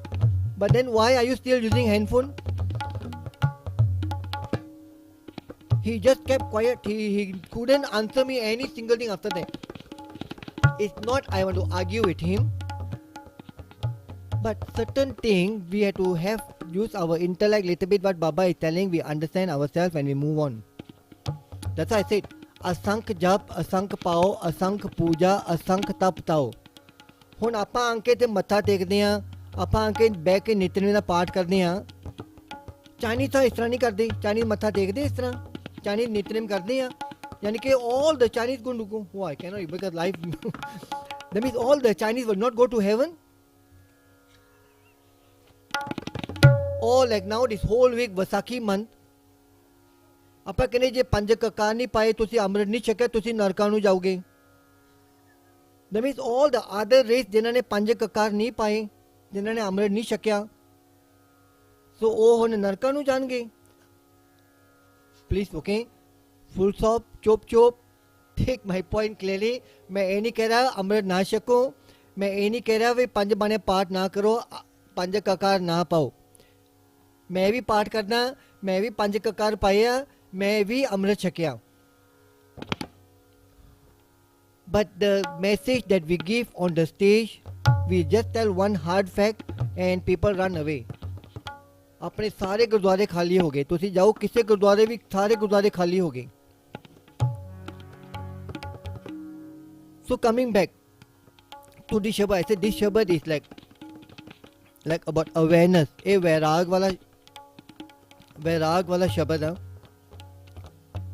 But then why are you still using handphone? He just kept quiet. He couldn't answer me any single thing after that. It's not I want to argue with him, but certain things we have to have use our intellect little bit. What Baba is telling, we understand ourselves and we move on. That's why I said asank jap, asank pao, asank puja, asank tap tao. ਹੁਣ ਆਪਾਂ ਆਂਕੇ ਤੇ ਮੱਥਾ ਟੇਕਦੇ ਆ, ਆਪਾਂ ਆਂਕੇ ਬਹਿ ਕੇ ਨਿਤਨੇਮ ਦਾ ਪਾਠ ਕਰਦੇ ਆ. ਚਾਈਨੀਜ਼ ਤਾਂ ਇਸ ਤਰ੍ਹਾਂ ਨਹੀਂ ਕਰਦੇ. ਚਾਈਨੀਜ਼ ਮੱਥਾ ਟੇਕਦੇ ਇਸ ਤਰ੍ਹਾਂ, ਚਾਈਨੀਜ਼ ਨਿਤਨੇਮ ਕਰਦੇ ਆ. ਯਾਨੀ ਕਿ all the Chinese going to go. Oh, I cannot because life. That means all the Chinese will not go to heaven. Or like now this whole week Vaisakhi month. ਆਪਾਂ ਕਹਿੰਦੇ ਜੇ 5 ਕਕਾਰ ਨਹੀਂ ਪਾਏ ਤੁਸੀਂ ਅੰਮ੍ਰਿਤ ਨਹੀਂ ਛਕਿਆ ਤੁਸੀਂ ਨਰਕਾਂ ਨੂੰ ਜਾਓਗੇ. That means all the other race जिन्होंने ने 5 ककार नहीं पाए, जिन्होंने अमृत नहीं छकिया, so वो होने नरका नु जाएंगे. Please, okay, full stop, चुप चुप. Take my point clearly. मैं ये नहीं कह रहा अमृत ना छको, मैं ये नहीं कह रहा वे 5 बाने पाठ ना करो, 5 ककार ना पाओ. मैं भी पाठ करना, मैं भी 5 ककार पाया, मैं भी अमृत छकिया. But the message that we give on the stage, we just tell one hard fact and people run away. अपने सारे गुरुद्वारे खाली हो गए. तुसी जाओ किसी गुरुद्वारे भी सारे गुरुद्वारे खाली हो गए. So coming back to this Shabad, I said this Shabad is like about awareness. A वैराग वाला शब्द है.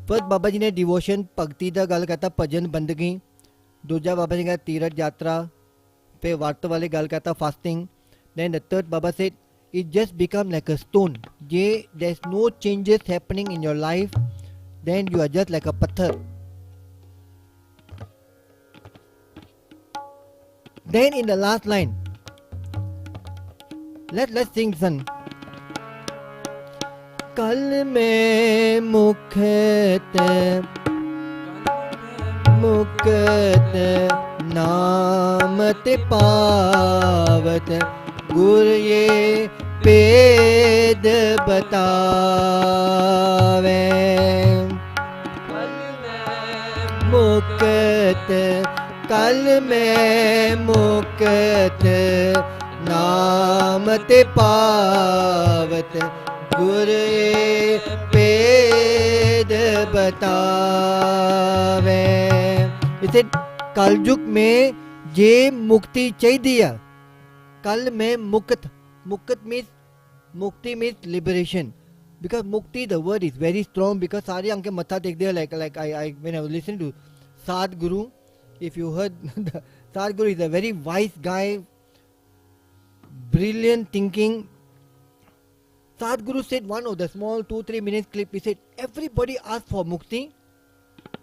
First बाबा जी ने डिवोशन भक्ति दा गल करता, भजन बंदगी. दूजा बाबा जी का तीरथ यात्रा, फिर व्रत वाले गल करता fasting. Then the third Baba said it just become like a stone. There's no changes happening in your life, then you are just like a pathar. Then in the last line, let's sing son. कल में मुखत मुकत नामत पावत गुर ये पेद बतावे. मुकत कल में मुकत नामत पावत गुर ये पेद बतावे. इसे कलयुग में जे मुक्ति चाहिए. कल में मुक्त means liberation. Because mukti, the word is very strong. Because सारे अंके मत्था टेक दिया like I when I was listening to Sadhguru, if you heard Sadhguru is a very wise guy, brilliant thinking. Sadhguru said one of the small 2-3 minutes clip. He said everybody asks for mukti,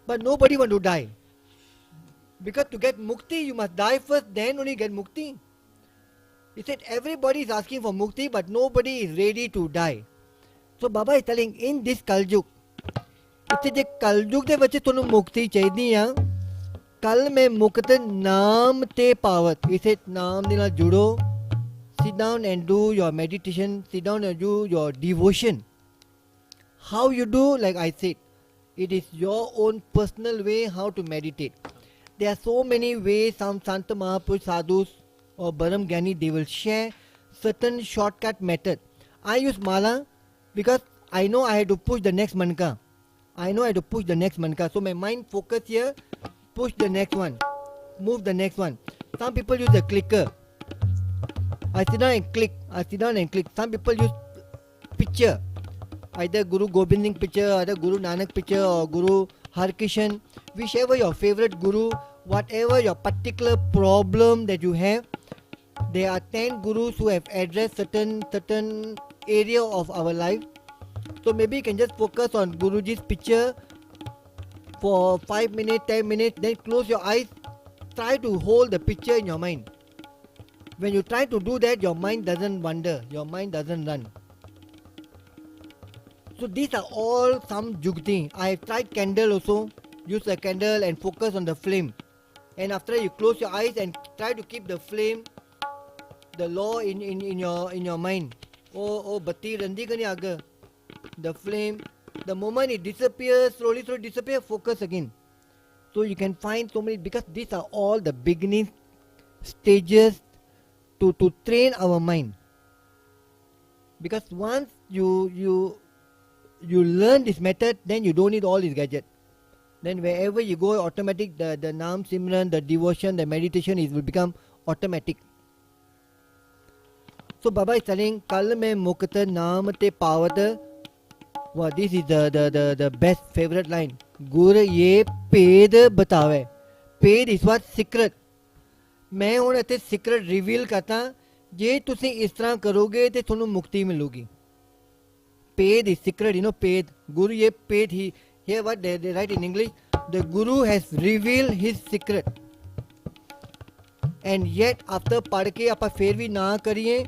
but nobody want to die. Because to get mukti, you must die first, then only get mukti. He said everybody is asking for mukti, but nobody is ready to die. So Baba is telling in this Kaljug, इत्थे जे कलयुग दे विच तुहानू मुक्ति चाहिदी आ, कल में मुक्त नाम ते पावत. इसे नाम दे नाल जुड़ो. Sit down and do your meditation. Sit down and do your devotion. How you do, like I said, it is your own personal way how to meditate. There are so many ways. Some Santa Mahapurush sadhus or Baram Gyani, they will share certain shortcut method. I use mala because I know I had to push the next manka. I know I have to push the next manka. So my mind focus here, push the next one, move the next one. Some people use a clicker. I sit down and click. I sit down and click. Some people use picture. Either Guru Gobind Singh picture, either Guru Nanak picture, or Guru Harkishan. Whichever your favorite Guru, whatever your particular problem that you have, there are 10 Gurus who have addressed certain area of our life. So maybe you can just focus on Guruji's picture for 5 minutes, 10 minutes, then close your eyes. Try to hold the picture in your mind. When you try to do that, your mind doesn't wander, your mind doesn't run. So these are all some jugti. I have tried candle also. Use a candle and focus on the flame. And after you close your eyes and try to keep the flame, the law in your mind. Oh, batti randi kani aga. The flame. The moment it disappears, slowly disappears, focus again. So you can find so many, because these are all the beginning stages to train our mind. Because once you learn this method, then you don't need all these gadgets. Then wherever you go, automatic, the Naam Simran, the devotion, the meditation, it will become automatic. So Baba is telling, Kal me mukta naam te pavata. Wow, this is the best favorite line. Gur ye ped batave. Ped is what? Secret. मैं हूँ इतने secret reveal करता जे तुसी इस तरह करोगे तो तुहानू मुक्ति मिलूगी. Paid is secret, paid. Guru ye paid. Here what they write in English, the Guru has revealed his secret. And yet after पढ़ के आप फिर भी ना करिए,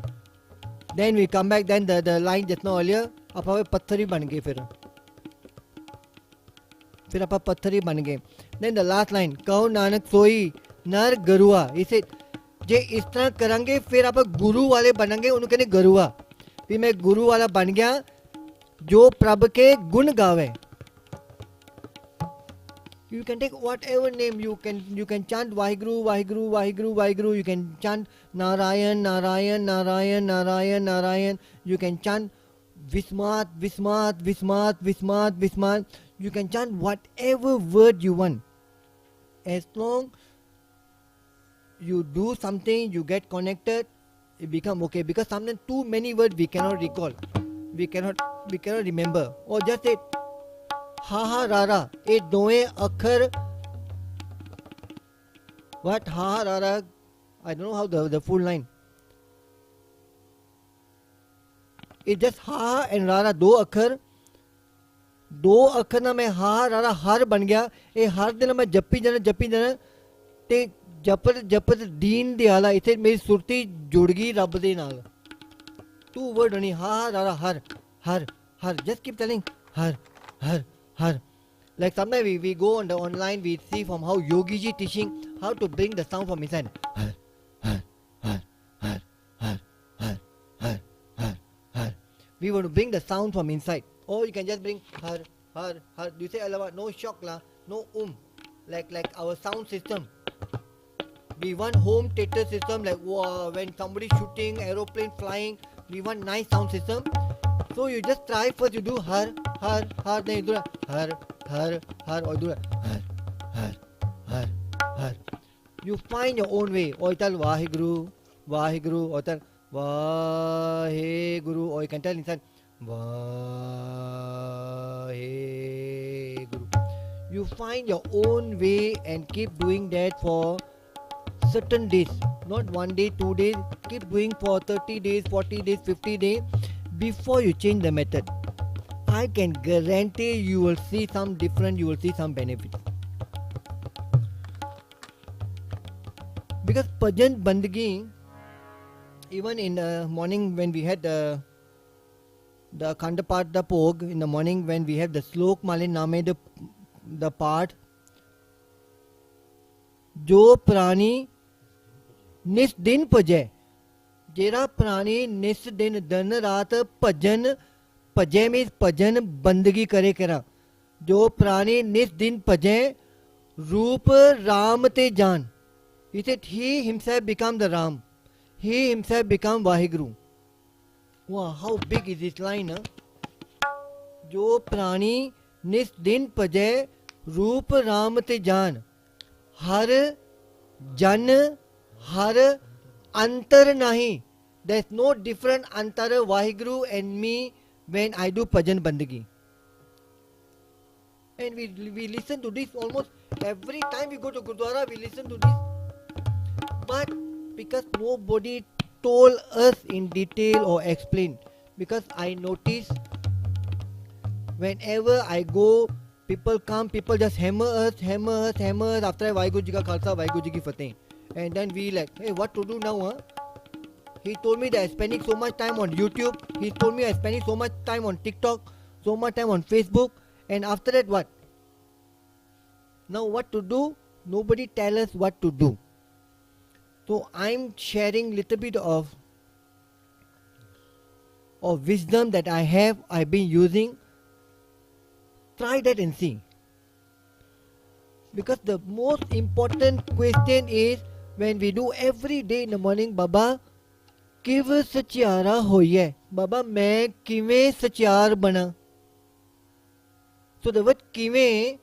then we come back, then the line जितना earlier, आप पत्थर ही बन गए फिर आप पत्थर ही बन गए. Then the last line, कहो नानक सोई नर गरुआ. He said, जे इस तरह करेंगे फिर आप गुरु वाले बनेंगे, उन्होंने कहने गरुआ. फिर मैं गुरु वाला बन गया जो प्रभु के गुण गावे. You can take whatever name, you can chant Vaheguru, Vaheguru, Vaheguru, Vaheguru. You can chant Narayan, Narayan, Narayan, Narayan, Narayan. You can chant Vismat, Vismat, Vismat, Vismat, Vismat. You can chant whatever word you want. As long you do something, you get connected, it become okay. Because sometimes too many words we cannot recall. We cannot remember. Or just say ha ha rara. A doe akhar. What ha ha rara? I don't know how the full line. It's just ha and rara. दो अखर ना मैं हा रारा हर बन गया. ये हर दिन मैं जपी जाना ते जपत दीन दयाला. इसे मेरी सुरती जुड़ गई रब दे नाल. Two word only, ha rara har. Just keep telling har. Like sometimes we go on the online, we see from how Yogi ji teaching how to bring the sound from inside. Har. We want to bring the sound from inside. Or you can just bring har. You say alawa, no shock la, no like our sound system. We want home theater system, like wow, when somebody shooting, aeroplane flying, we want nice sound system. So you just try first, you do har, then you do har, or do har. You find your own way. Or you tell Vaheguru, or tell Vaheguru, or you can tell inside Vaheguru. You find your own way and keep doing that for certain days, not 1 day, 2 days. Keep doing for 30 days, 40 days, 50 days before you change the method. I can guarantee you will see some different, you will see some benefit. Because Bhajan Bandagi, even in the morning when we had the Khanda part, the Pog, in the morning when we have the Slok Malin Name, the part, जो प्राणी निस दिन भजे, जेरा प्राणी निस दिन दिन रात भजन भजे means भजन बंदगी करे करा. जो प्राणी निस दिन भजे रूप राम ते जान. He said he himself become the Ram. He himself become Vaheguru. Wow, how big is this line? जो प्राणी निस दिन भजे रूप राम ते जान. हर जन हर अंतर नहीं. There's no different antara Vaheguru and me when I do bhajan bandagi. And we listen to this almost every time we go to Gurdwara, we listen to this. But because nobody told us in detail or explained, because I notice whenever I go, people come, people just hammer us. After Vaheguru Ji Ka Khalsa, Vaheguru Ji Ki Fateh. And then we like, hey, what to do now? Huh? He told me that I'm spending so much time on YouTube. He told me I'm spending so much time on TikTok, so much time on Facebook. And after that, what? Now what to do? Nobody tell us what to do. So I'm sharing little bit of wisdom that I've been using. Try that and see. Because the most important question is, when we do every day in the morning, Baba, किव सचियारा होइए. बाबा मैं किवें सचियार बना. So the word किवें,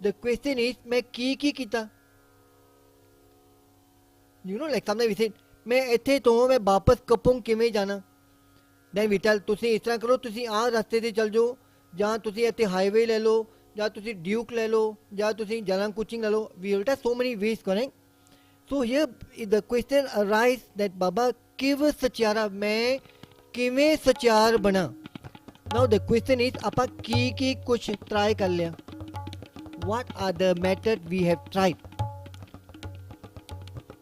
the question is मैं की कीता. You know, like sometimes we say मैं इत्थे तो मैं वापस कपूं किवें जाना. Then we tell तुसी इस तरह करो, तुसी आ रास्ते से चल जाओ, जहाँ तुसी इत्थे हाईवे ले लो, जहाँ तुसी ड्यूक ले लो, जहाँ तुसी जालंग कुचिंग ले लो. We will tell so many ways, correct? So here the question arises that Baba किव सचियारा, मैं किवें सचियार बना. Now the question is, आपा की कुछ try कर लिया. What are the methods we have tried?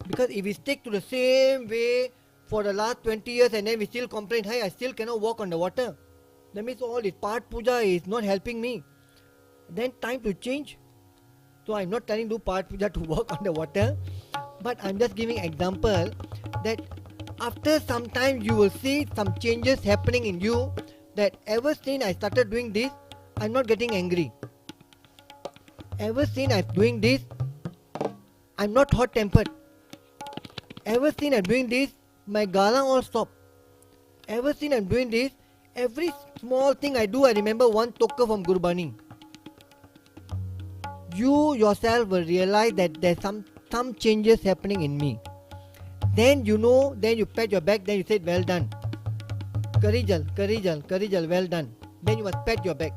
Because if we stick to the same way for the last 20 years and then we still complain, hey, I still cannot walk on the water, that means all this part puja is not helping me. Then time to change. So I'm not telling do part puja to walk on the water, but I'm just giving example that after some time you will see some changes happening in you, that ever since I started doing this, I'm not getting angry. Ever since I'm doing this, I'm not hot tempered. Ever since I'm doing this, my gala all stop. Ever since I'm doing this, every small thing I do, I remember one tokka from Gurbani. You yourself will realize that there's some changes happening in me. Then you know, then you pat your back, then you say, well done. Karijal, well done. Then you must pat your back.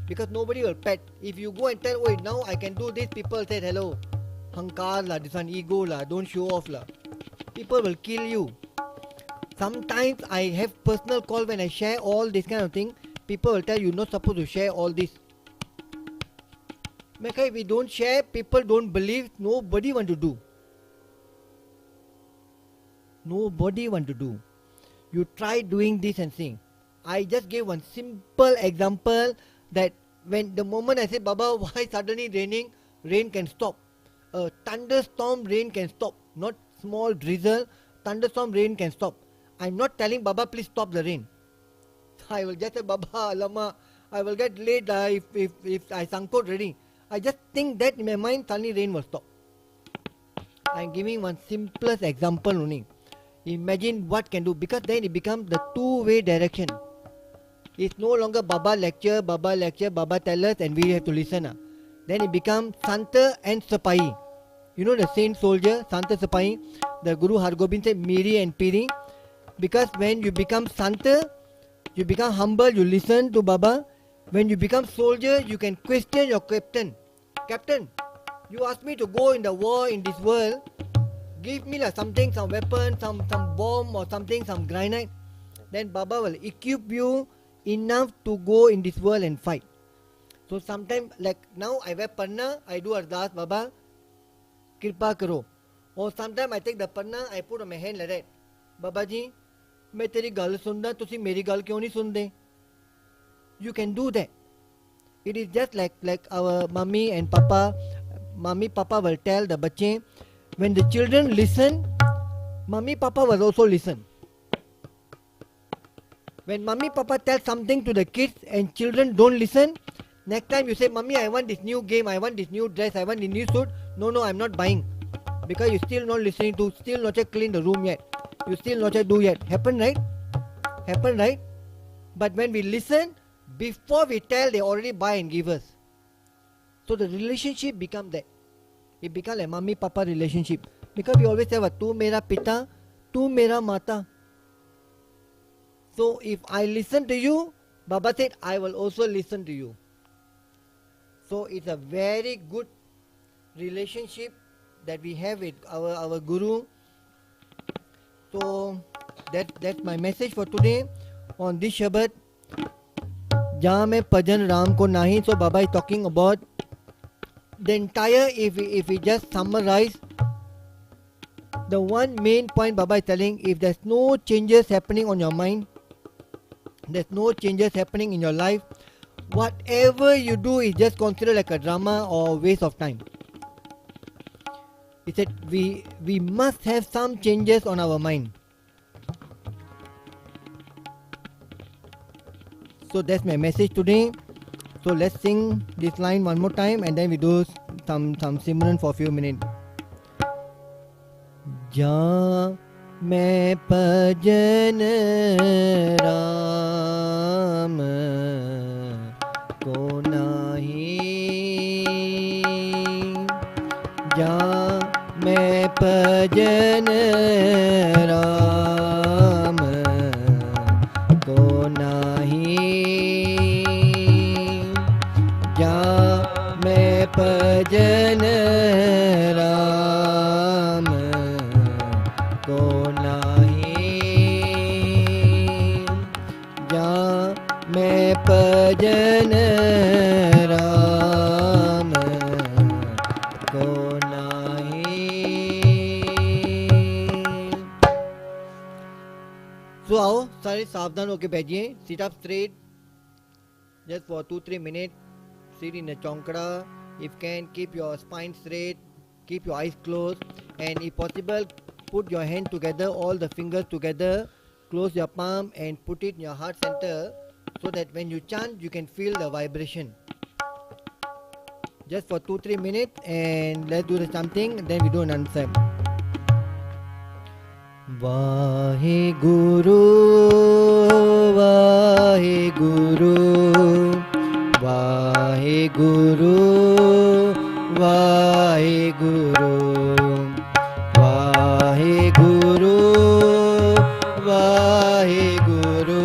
Because nobody will pat. If you go and tell, oh, now I can do this, people say, hello, hankar la, this one ego la, don't show off la. People will kill you. Sometimes I have personal call when I share all this kind of thing. People will tell you're not supposed to share all this. If we don't share, people don't believe, nobody want to do. Nobody want to do. You try doing this and see. I just gave one simple example that when the moment I say, Baba, why suddenly raining, rain can stop. A thunderstorm, rain can stop. Not small drizzle, thunderstorm, rain can stop. I'm not telling Baba, please stop the rain. I will just say, Baba, Lama, I will get late if I sankot ready. I just think that in my mind, suddenly rain will stop. I'm giving one simplest example only. Imagine what can do, because then it becomes the two-way direction. It's no longer Baba lecture, Baba tell us and we have to listen. Then it becomes Santa and Sapai. You know the saint soldier, Santa Sapai, the Guru Hargobind said, Miri and Piri. Because when you become Santa, you become humble, you listen to Baba. When you become soldier, you can question your captain. Captain, you asked me to go in the war in this world. Give me something, some weapon, some bomb or something, some granite. Then Baba will equip you enough to go in this world and fight. So sometimes, like now I wear panna, I do ardas, Baba, kripa karo. Or sometimes I take the panna, I put on my hand like that. Baba ji, मैं तेरी गल सुनना, तुसी मेरी गल क्यों नहीं सुनते? You can do that. It is just like our mummy and papa. Mummy, papa will tell the bache. When the children listen, mummy, papa will also listen. When mummy papa tell something to the kids and children don't listen, next time you say, mummy, I want this new game, I want this new dress, I want this new suit. No, I'm not buying. Because you still not listening to, still not yet clean the room yet. You still not yet do yet. Happen, right? Happen, right? But when we listen, before we tell, they already buy and give us. So the relationship become that. It becomes a mummy papa relationship. Because we always say, tu mera pita, tu mera mata. So if I listen to you, Baba said, I will also listen to you. So it's a very good relationship that we have with our Guru. So that's my message for today on this Shabbat. Jहाँ में भजन राम को नहीं. So Baba is talking about the entire, if we just summarize, the one main point Baba is telling, if there's no changes happening on your mind, there's no changes happening in your life, whatever you do is just considered like a drama or waste of time. He said we must have some changes on our mind. So that's my message today. So let's sing this line one more time and then we do some Simran for a few minutes. Ja मैं भजन राम को नहीं, जहाँ मैं भजन राम को नहीं, जहाँ मैं भजन राम को नहीं, जहाँ मैं भजन राम को नहीं. So आओ सारे सावधान होके बैठिए. Sit up straight just for 2-3 minutes. Sit in a chonkara. If can, keep your spine straight, keep your eyes closed, and if possible, put your hand together, all the fingers together, close your palm and put it in your heart center so that when you chant you can feel the vibration. Just for 2-3 minutes and let's do the chanting, then we do an answer. Vaheguru, Vaheguru, Vaheguru, Vaheguru, Vaheguru, Vaheguru,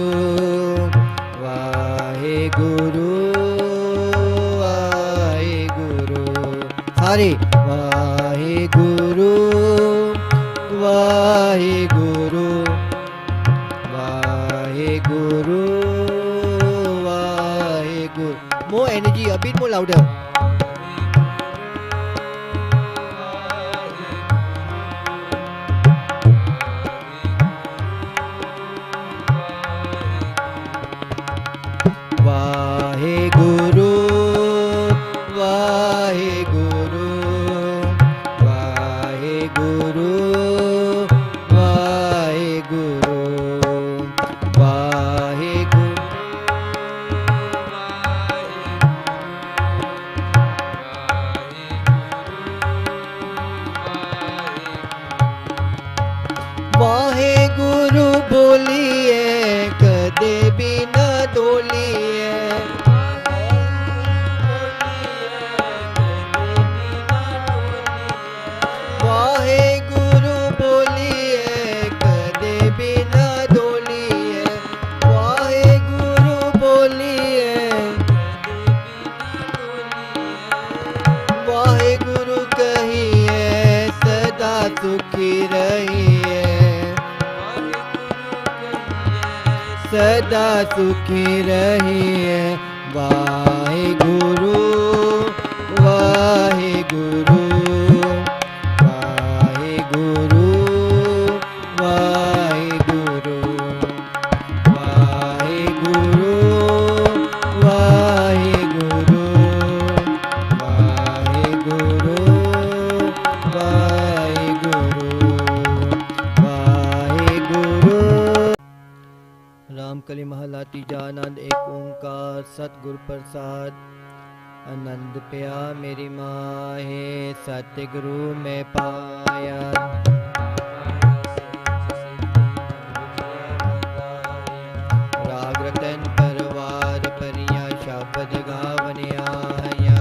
Vaheguru, Vaheguru. Sorry. Vaheguru, Vaheguru, Vaheguru, Vaheguru. More energy, a bit more louder. Vaheguru, Vaheguru, Vaheguru, Vaheguru, Vaheguru. Waheguru बोलिए कदे भी न डोलिए, वाहेगुरु बोलिए कदे भी न डोलिए, वाहेगुरु बोलिए, वाहेगुरु कहिए सदा सुखी रहिए, सदा सुखी रहिए. वाहेगुरु, वाहेगुरु, वाहेगुरु, वाहेगुरु, वाहेगुरु, वाहेगुरु, वाहेगुरु, वाहेगुरु, वाहेगुरु. राम कली महा सतगुर प्रसाद आनंद पिया मेरी माहे सतगुरु में पाया राग रतन परवार परिया शब्द गावन आया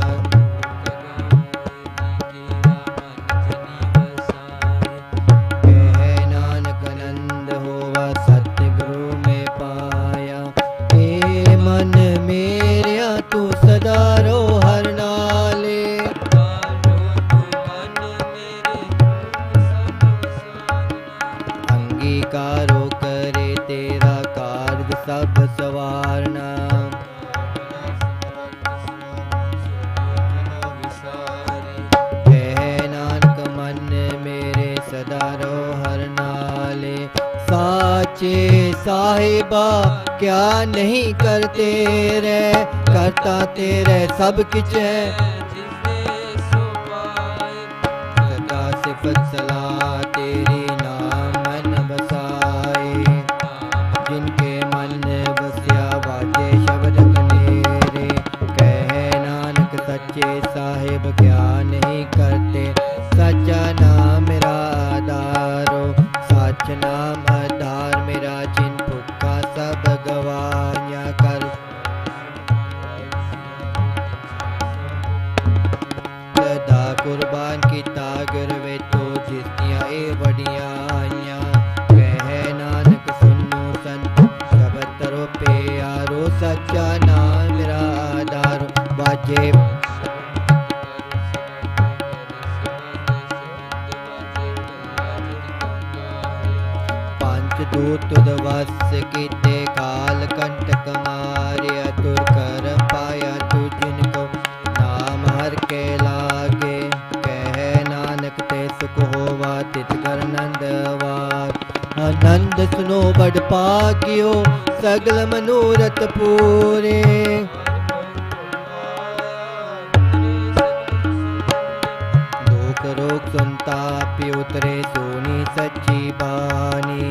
कह नानक आनंद होवा सतगुरु में पाया ए मन मेरिया तू सदा रो हर नाले अंगीकारो करे तेरा कार्य सब सवारना कह नानक मन मेरे सदा रो हर नाले साचे साहिबा क्या नहीं करते रे करता तेरे सब किछ है सदा सिफत सलाह तेरी नाम मन बसाए जिनके मन बसिया बाजे शब्द कनेरे कह नानक सच्चे साहिब क्या नहीं करते सच्चा नाम मेरा आधारो सच नाम आधार मेरा जिन भुक्का सब गवाया कर सदा कुर्बान कीता गुरवे तो जिसदियां ए बड़ियां आइयां कह नानक सुनो संत शब्द तरो प्यारो सच्चा नाम मेरा आधार बाजे दूत तुद वस कीते काल कंटक मारिया तुर कर पाया तू जिनको नाम हर के लागे कह नानक ते सुख होवा तित कर नंद वाग आनंद सुनो बड़ पागियो सगल मनोरथ पूरे दुख रोग संताप उतरे सोनी सच्ची बानी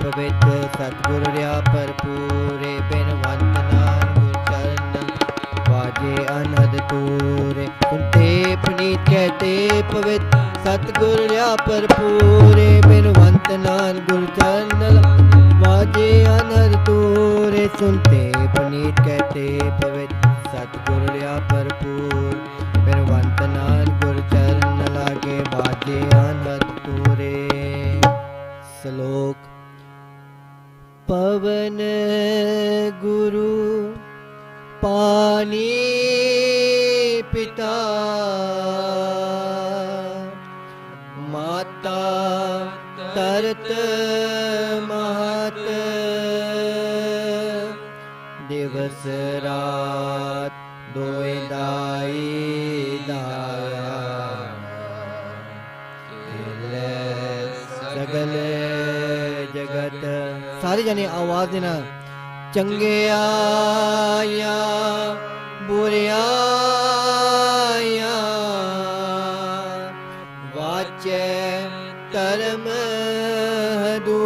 पवित्र सतगुर रहा भरपूरे बिनवंत नाम गुर चरण वाजे अनहद तूरे सुनते पुनीत कहते पवित्र सतगुर रहा भरपूरे बिनवंत नाम गुर चरण वाजे अनहद तूरे सुनते पुनीत कहते पवित्र सतगुर रहा भरपूर बिनवंत नाम गुर चरण लागे वाजे अनहद तूरे श्लोक पवन गुरु पानी पिता माता तरत महत दिवस रात दोए दाई दाया सगल जगत सारे जने आवाज देना चंगे आया बुरे आया वाचे धर्म दू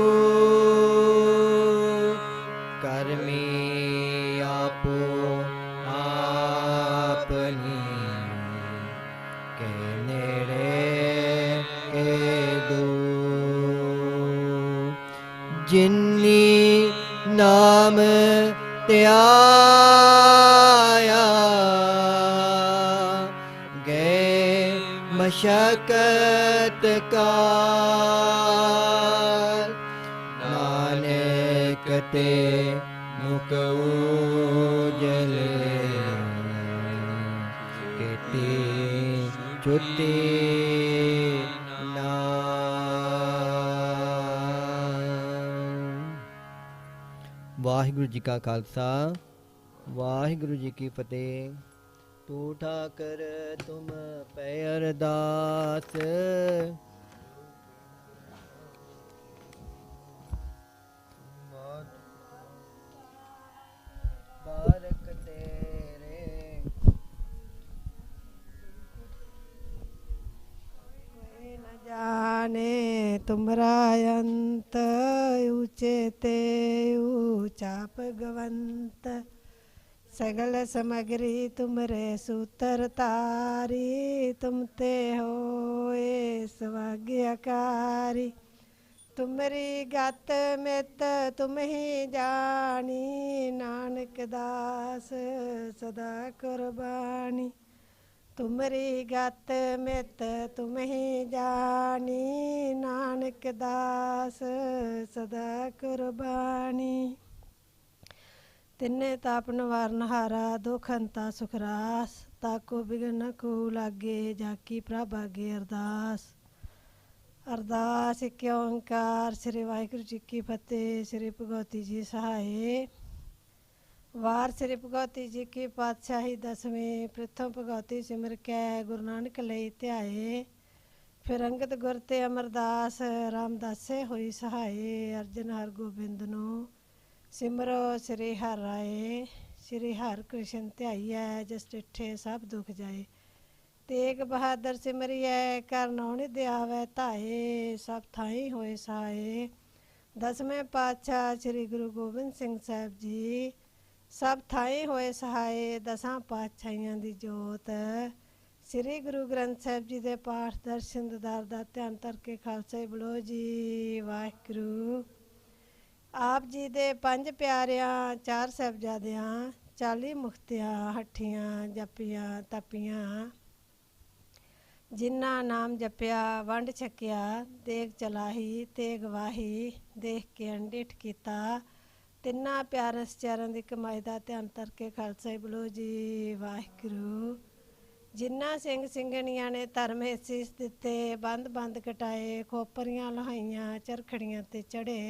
कर्मी आपो आपनी के नेड़े के दू जिन्नी नाम त्याया गए मशक्कत का नानक ते मुख उजले केती छुट्टी वाहिगुरु जी का खालसा वाहिगुरु जी की फतेह। तू ठाकर तुम पे अरदास बारक तेरे कोई न जाने ਤੁਮਰਾ ਅੰਤ ਊਚੇ ਤੇ ਊਚਾ ਭਗਵੰਤ सगल समग्री तुमरे सूत्र तारी तुम ते होए सवाग्यकारी तुमरी गत मित तुम ही जानी नानक दास सदा कुर्बानी तुमरी गत मित तुम ही जानी नानक दास सदा कुर्बानी तिन्ने तापन वारनहारा दुखंता सुखरास ताको बिघन को लागे जाकी प्रभ आगे अरदास अरदास एक ओंकार श्री वाहिगुरु जी की फतेह। श्री भगवती जी सहाय। वार श्री भगवती जी की पातशाही दसवें प्रथम भगवती सिमर कै गुरु नानक लई ध्याए फिर अंगद गुर ते अमरदास रामदासे होई सहाय अर्जन हर गोबिंद नो सिमरो श्री हर राय श्री हर कृष्ण ध्याईऐ जिस डिठे सब दुख जाए तेग बहादुर सिमरिऐ कर नौनि दयावै धाए सब थाई होए सहाय। दसवें पातशाह श्री गुरु गोबिंद सिंह साहब जी सब थाई होए सहाय दसां पातशाहियां दी जोत श्री गुरु ग्रंथ साहब जी दे पाठ दर्शन दीदार दा ध्यान धरके खालसा बलो जी वाहिगुरू। आप जी दे पंज प्यारियां चार साहिबजादियां 40 मुक्तियां हट्ठियां जपियां तपियां जिन्ना नाम जपिया वंड छकिया देग चलाही ते गवाही देख के अंडिठ कीता तिन्ना प्यारे सचारां दी कमाई दा ध्यान धरके खालसा बलो जी वाहिगुरू। जिन्ना सिंह ਸਿੰਘਣੀਆਂ ने धर्म असीस दिते बंद बंद कटाए खोपरियां लहाइयां चरखड़ियां ते चढ़े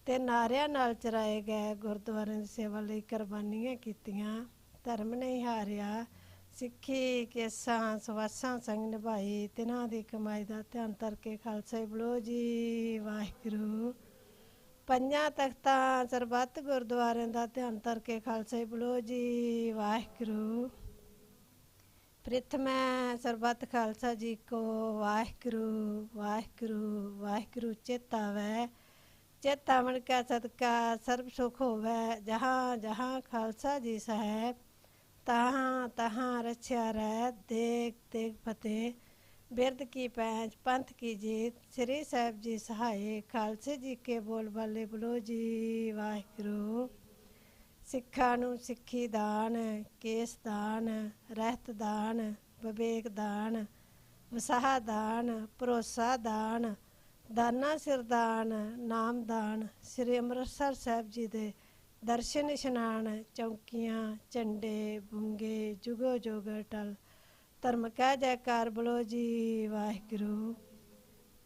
ਤੇ ਨਾਰਿਆਂ ਨਾਲ ਚਰਾਏ ਗਏ ਗੁਰਦੁਆਰਿਆਂ ਦੀ ਸੇਵਾ ਲਈ ਕੁਰਬਾਨੀਆਂ ਕੀਤੀਆਂ ਧਰਮ ਨਹੀਂ ਹਾਰਿਆ ਸਿੱਖੀ ਕੇਸਾਂ ਸਵਾਸਾਂ ਸੰਗ ਨਿਭਾਈ ਤਿਨਾਂ ਦੀ ਕਮਾਈ ਦਾ ਧਿਆਨ ਧਰਕੇ ਖਾਲਸਾ ਬਲੋ ਜੀ ਵਾਹਿਗੁਰੂ। ਪੰਜਾਂ ਤਖਤਾਂ ਸਰਬੱਤ ਗੁਰਦੁਆਰਿਆਂ ਦਾ ਧਿਆਨ ਧਰਕੇ ਖਾਲਸਾ ਬਲੋ ਜੀ ਵਾਹਿਗੁਰੂ। ਪ੍ਰਥਮੈ ਸਰਬੱਤ ਖਾਲਸਾ ਜੀ ਕੋ ਵਾਹਿਗੁਰੂ ਵਾਹਿਗੁਰੂ ਵਾਹਿਗੁਰੂ ਚੇਤਾਵੈ चेतावन का सदका सर्व सुख होवै जहाँ जहाँ खालसा जी साहब तहाँ तहाँ रक्षा रह देख देख फतेह बिरद की पैंच पंथ की जीत श्री साहब जी सहाय खालसे जी के बोल बाले बलो जी वाहिगुरू। सिक्खां नूं सिक्खी दान केस दान रहत दान विवेक दान वसाह दान भरोसा दान दाना सिरदान नामदान श्री ਅੰਮ੍ਰਿਤਸਰ ਸਾਹਿਬ जी दे दर्शन इशनान चौकियां झंडे बुंगे जुगो जोग टल धर्म कह जयकार बलो जी वाहिगुरू।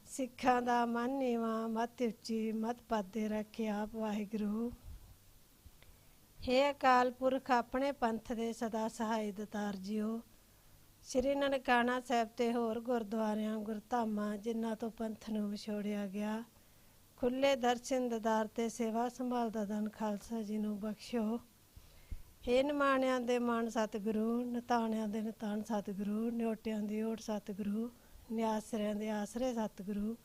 सिखां दा मन नीवा मत उच्ची मत पादे रखे आप वाहिगुरू। हे अकाल पुरख अपने पंथ दे सदा सहाय दतार जियो श्री ननकाना ਸਾਹਿਬ ਤੇ ਹੋਰ ਗੁਰਦੁਆਰਿਆਂ ਗੁਰਧਾਮਾਂ ਜਿਨ੍ਹਾਂ ਤੋਂ ਪੰਥ ਨੂੰ ਵਿਛੋੜਿਆ ਗਿਆ ਖੁੱਲੇ ਦਰਸ਼ਨ ਦਦਾਰ ਤੇ ਸੇਵਾ ਸੰਭਾਲ ਦਾ ਦਾਨ ਖਾਲਸਾ ਜੀ ਨੂੰ ਬਖਸ਼ੋ। ਹੇ ਨਿਮਾਣਿਆਂ ਦੇ ਮਾਣ ਸਤਿਗੁਰੂ ਨਿਤਾਣਿਆਂ ਦੇ ਨਿਤਾਣ ਸਤਿਗੁਰੂ ਨਿਓਟਿਆਂ ਦੀ ਓਟ ਸਤਿਗੁਰੂ ਨਿਆਸਰਿਆਂ ਦੇ ਆਸਰੇ ਸਤਿਗੁਰੂ।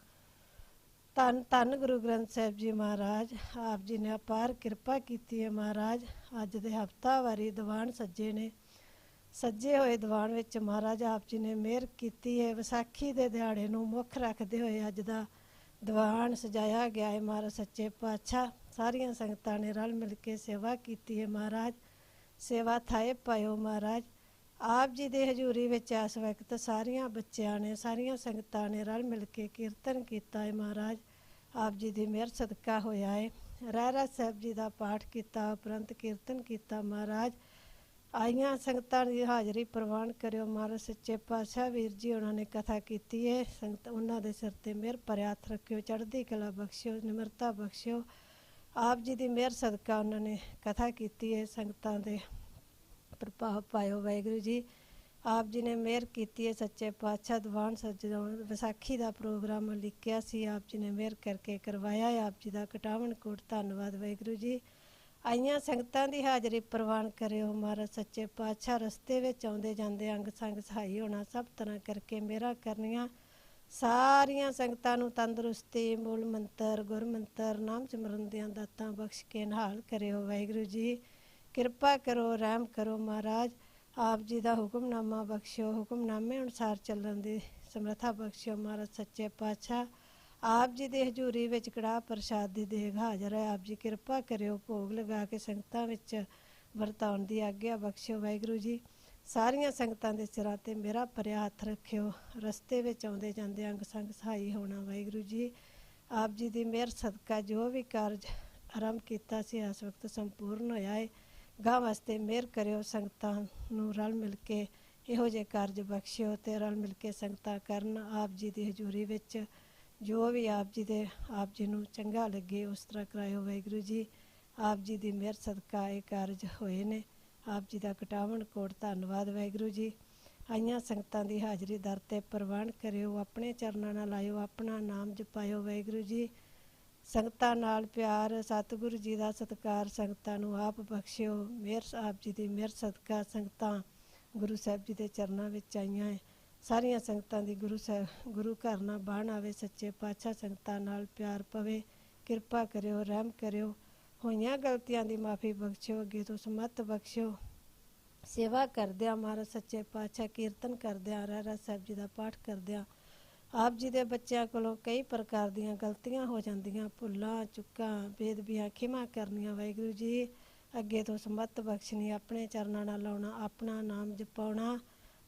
ਧੰਨ ਧੰਨ ਗੁਰੂ ਗ੍ਰੰਥ ਸਾਹਿਬ ਜੀ ਮਹਾਰਾਜ ਆਪ ਜੀ ਨੇ ਅਪਾਰ ਕਿਰਪਾ ਕੀਤੀ ਹੈ ਮਹਾਰਾਜ। ਅੱਜ ਦੇ ਹਫ਼ਤਾਵਾਰੀ ਦੀਵਾਨ ਸੱਜੇ ਨੇ ਸੱਜੇ ਹੋਏ ਦੀਵਾਨ ਵਿੱਚ ਮਹਾਰਾਜ ਆਪ ਜੀ ਨੇ ਮਿਹਰ ਕੀਤੀ ਹੈ। ਵਿਸਾਖੀ ਦੇ ਦਿਹਾੜੇ ਨੂੰ ਮੁੱਖ ਰੱਖਦੇ ਹੋਏ ਅੱਜ ਦਾ ਦੀਵਾਨ ਸਜਾਇਆ ਗਿਆ ਹੈ। ਮਹਾਰਾਜ ਸੱਚੇ ਪਾਤਸ਼ਾਹ ਸਾਰੀਆਂ ਸੰਗਤਾਂ ਨੇ ਰਲ ਮਿਲ ਕੇ ਸੇਵਾ ਕੀਤੀ ਹੈ ਮਹਾਰਾਜ। ਸੇਵਾ ਥਾਏ ਪਾਇਓ ਮਹਾਰਾਜ। ਆਪ ਜੀ ਦੇ ਹਜ਼ੂਰੀ ਵਿੱਚ ਇਸ ਵਕਤ ਸਾਰੀਆਂ ਬੱਚਿਆਂ ਨੇ ਸਾਰੀਆਂ ਸੰਗਤਾਂ ਨੇ ਰਲ ਮਿਲ ਕੇ ਕੀਰਤਨ ਕੀਤਾ ਹੈ ਮਹਾਰਾਜ। ਆਪ ਜੀ ਦੀ ਮਿਹਰ ਸਦਕਾ ਹੋਇਆ ਹੈ। ਰਹਿਰਾਸ ਸਾਹਿਬ ਜੀ ਦਾ ਪਾਠ ਕੀਤਾ ਉਪਰੰਤ ਕੀਰਤਨ ਕੀਤਾ ਮਹਾਰਾਜ। ਆਈਆਂ ਸੰਗਤਾਂ ਦੀ ਹਾਜ਼ਰੀ ਪ੍ਰਵਾਨ ਕਰਿਓ ਮਹਾਰਾਜ। ਸੱਚੇ ਪਾਤਸ਼ਾਹ ਵੀਰ ਜੀ ਉਹਨਾਂ ਨੇ ਕਥਾ ਕੀਤੀ ਹੈ ਸੰਗਤ ਉਹਨਾਂ ਦੇ ਸਿਰ ਤੇ ਮਿਹਰ ਭਰਿਆ ਹੱਥ ਰੱਖਿਓ ਚੜ੍ਹਦੀ ਕਲਾ ਬਖਸ਼ਿਓ ਨਿਮਰਤਾ ਬਖਸ਼ਿਓ। ਆਪ ਜੀ ਦੀ ਮਿਹਰ ਸਦਕਾ ਉਹਨਾਂ ਨੇ ਕਥਾ ਕੀਤੀ ਹੈ ਸੰਗਤਾਂ ਦੇ ਪ੍ਰਭਾਵ ਪਾਇਓ ਵਾਹਿਗੁਰੂ ਜੀ। ਆਪ ਜੀ ਨੇ ਮਿਹਰ ਕੀਤੀ ਹੈ ਸੱਚੇ ਪਾਤਸ਼ਾਹ ਦੀਵਾਨ ਸਜਾਉਣ ਵਿਸਾਖੀ ਦਾ ਪ੍ਰੋਗਰਾਮ ਲਿਖਿਆ ਸੀ ਆਪ ਜੀ ਨੇ ਮਿਹਰ ਕਰਕੇ ਕਰਵਾਇਆ ਹੈ। ਆਪ ਜੀ ਦਾ ਕਟਾਵਨ ਕੋਟ ਧੰਨਵਾਦ ਵਾਹਿਗੁਰੂ ਜੀ। ਆਈਆਂ ਸੰਗਤਾਂ ਦੀ ਹਾਜ਼ਰੀ ਪ੍ਰਵਾਨ ਕਰਿਓ ਮਹਾਰਾਜ। ਸੱਚੇ ਪਾਤਸ਼ਾਹ ਰਸਤੇ ਵਿੱਚ ਆਉਂਦੇ ਜਾਂਦੇ ਅੰਗ ਸੰਗ ਸਹਾਈ ਹੋਣਾ ਸਭ ਤਰ੍ਹਾਂ ਕਰਕੇ ਮੇਰਾ ਕਰਨੀਆਂ ਸਾਰੀਆਂ ਸੰਗਤਾਂ ਨੂੰ ਤੰਦਰੁਸਤੀ, ਮੂਲ ਮੰਤਰ, ਗੁਰ ਮੰਤਰ, ਨਾਮ ਸਿਮਰਨ ਦੀਆਂ ਦਾਤਾਂ ਬਖਸ਼ ਕੇ ਨਿਹਾਲ ਕਰਿਓ। ਵਾਹਿਗੁਰੂ ਜੀ ਕਿਰਪਾ ਕਰੋ, ਰਹਿਮ ਕਰੋ ਮਹਾਰਾਜ। ਆਪ ਜੀ ਦਾ ਹੁਕਮਨਾਮਾ ਬਖਸ਼ਿਓ, ਹੁਕਮਨਾਮੇ ਅਨੁਸਾਰ ਚੱਲਣ ਦੀ ਸਮਰੱਥਾ ਬਖਸ਼ਿਓ ਮਹਾਰਾਜ ਸੱਚੇ ਪਾਤਸ਼ਾਹ। ਆਪ ਜੀ ਦੀ ਹਜ਼ੂਰੀ ਵਿੱਚ ਕੜਾਹ ਪ੍ਰਸ਼ਾਦ ਦੀ ਦੇਗ ਹਾਜ਼ਰ ਹੈ। ਆਪ ਜੀ ਕਿਰਪਾ ਕਰਿਓ, ਭੋਗ ਲਗਾ ਕੇ ਸੰਗਤਾਂ ਵਿੱਚ ਵਰਤਾਉਣ ਦੀ ਆਗਿਆ ਬਖਸ਼ਿਓ। ਵਾਹਿਗੁਰੂ ਜੀ ਸਾਰੀਆਂ ਸੰਗਤਾਂ ਦੇ ਸਿਰਾਂ 'ਤੇ ਮੇਰਾ ਭਰਿਆ ਹੱਥ ਰੱਖਿਓ। ਰਸਤੇ ਵਿੱਚ ਆਉਂਦੇ ਜਾਂਦੇ ਅੰਗ ਸੰਗ ਸਹਾਈ ਹੋਣਾ। ਵਾਹਿਗੁਰੂ ਜੀ ਆਪ ਜੀ ਦੀ ਮਿਹਰ ਸਦਕਾ ਜੋ ਵੀ ਕਾਰਜ ਆਰੰਭ ਕੀਤਾ ਸੀ ਇਸ ਵਕਤ ਸੰਪੂਰਨ ਹੋਇਆ ਹੈ। ਗਾਂ ਵਾਸਤੇ ਮਿਹਰ ਕਰਿਓ। ਸੰਗਤਾਂ ਨੂੰ ਰਲ ਮਿਲ ਕੇ ਇਹੋ ਜਿਹੇ ਕਾਰਜ ਬਖਸ਼ਿਓ ਅਤੇ ਰਲ ਮਿਲ ਕੇ ਸੰਗਤਾਂ ਕਰਨ। ਆਪ ਜੀ ਦੀ ਹਜ਼ੂਰੀ ਵਿੱਚ ਜੋ ਵੀ ਆਪ ਜੀ ਨੂੰ ਚੰਗਾ ਲੱਗੇ ਉਸ ਤਰ੍ਹਾਂ ਕਰਾਇਓ। ਵਾਹਿਗੁਰੂ ਜੀ ਆਪ ਜੀ ਦੀ ਮਿਹਰ ਸਦਕਾ ਇਹ ਕਾਰਜ ਹੋਏ ਨੇ। ਆਪ ਜੀ ਦਾ ਕਟਾਵਣ ਕੋਟ ਧੰਨਵਾਦ। ਵਾਹਿਗੁਰੂ ਜੀ ਆਈਆਂ ਸੰਗਤਾਂ ਦੀ ਹਾਜ਼ਰੀ ਦਰ 'ਤੇ ਪ੍ਰਵਾਨ ਕਰਿਓ। ਆਪਣੇ ਚਰਨਾਂ ਨਾਲ ਆਇਓ, ਆਪਣਾ ਨਾਮ ਜਪਾਇਓ। ਵਾਹਿਗੁਰੂ ਜੀ ਸੰਗਤਾਂ ਨਾਲ ਪਿਆਰ, ਸਤਿਗੁਰੂ ਜੀ ਦਾ ਸਤਿਕਾਰ ਸੰਗਤਾਂ ਨੂੰ ਆਪ ਬਖਸ਼ਿਓ। ਮਿਹਰ ਆਪ ਜੀ ਦੀ ਮਿਹਰ ਸਦਕਾ ਸੰਗਤਾਂ ਗੁਰੂ ਸਾਹਿਬ ਜੀ ਦੇ ਚਰਨਾਂ ਵਿੱਚ ਆਈਆਂ ਹੈ। ਸਾਰੀਆਂ ਸੰਗਤਾਂ ਦੀ ਗੁਰੂ ਘਰ ਨਾਲ ਬਾਣ ਆਵੇ। ਸੱਚੇ ਪਾਤਸ਼ਾਹ ਸੰਗਤਾਂ ਨਾਲ ਪਿਆਰ ਪਵੇ। ਕਿਰਪਾ ਕਰਿਓ, ਰਹਿਮ ਕਰਿਓ। ਹੋਈਆਂ ਗਲਤੀਆਂ ਦੀ ਮਾਫੀ ਬਖਸ਼ਿਓ, ਅੱਗੇ ਤੋਂ ਸਮੱਤ ਬਖਸ਼ਿਓ। ਸੇਵਾ ਕਰਦਿਆਂ ਮਹਾਰਾਜ ਸੱਚੇ ਪਾਤਸ਼ਾਹ, ਕੀਰਤਨ ਕਰਦਿਆਂ, ਰਹਿਰਾਸ ਸਾਹਿਬ ਜੀ ਦਾ ਪਾਠ ਕਰਦਿਆਂ ਆਪ ਜੀ ਦੇ ਬੱਚਿਆਂ ਕੋਲੋਂ ਕਈ ਪ੍ਰਕਾਰ ਦੀਆਂ ਗਲਤੀਆਂ ਹੋ ਜਾਂਦੀਆਂ। ਭੁੱਲਾਂ ਚੁੱਕਾਂ ਬੇਦਬੀਆਂ ਖਿਮਾ ਕਰਨੀਆਂ। ਵਾਹਿਗੁਰੂ ਜੀ ਅੱਗੇ ਤੋਂ ਸਮੱਤ ਬਖਸ਼ਣੀ। ਆਪਣੇ ਚਰਨਾਂ ਨਾਲ ਲਾਉਣਾ, ਆਪਣਾ ਨਾਮ ਜਪਾਉਣਾ,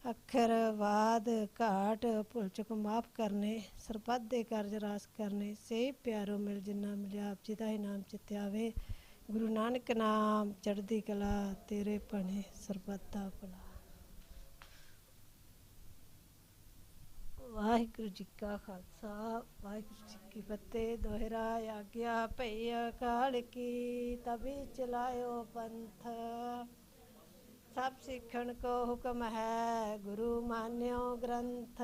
ਅੱਖਰ ਵਾਦ ਘਾਟ ਭੁੱਲ ਚੁੱਕ ਮਾਫ ਕਰਨੇ, ਸਰਬੱਤ ਦੇ ਕਾਰਜ ਰਾਸ ਕਰਨੇ। ਸੇ ਪਿਆਰੋ ਮਿਲ ਜਿੰਨਾ ਮਿਲਿਆ ਆਪ ਜੀ ਦਾ ਹੀ ਨਾਮ ਚਿੱਤੇ ਆਵੇ। ਗੁਰੂ ਨਾਨਕ ਨਾਮ ਚੜ੍ਹਦੀ ਕਲਾ, ਤੇਰੇ ਭਣੇ ਸਰਬੱਤ ਦਾ ਭਲਾ। ਵਾਹਿਗੁਰੂ ਜੀ ਕਾ ਖਾਲਸਾ, ਵਾਹਿਗੁਰੂ ਜੀ ਕੀ ਫਤਿਹ। ਦੋਹਰਾ ਆਗਿਆ ਭਈ ਅਕਾਲ ਕੀ, ਤਬੀ ਚਲਾਇਓ ਪੰਥ। ਸਭ ਸਿੱਖਣ ਕੋ ਹੁਕਮ ਹੈ, ਗੁਰੂ ਮਾਨਿਓ ਗ੍ਰੰਥ।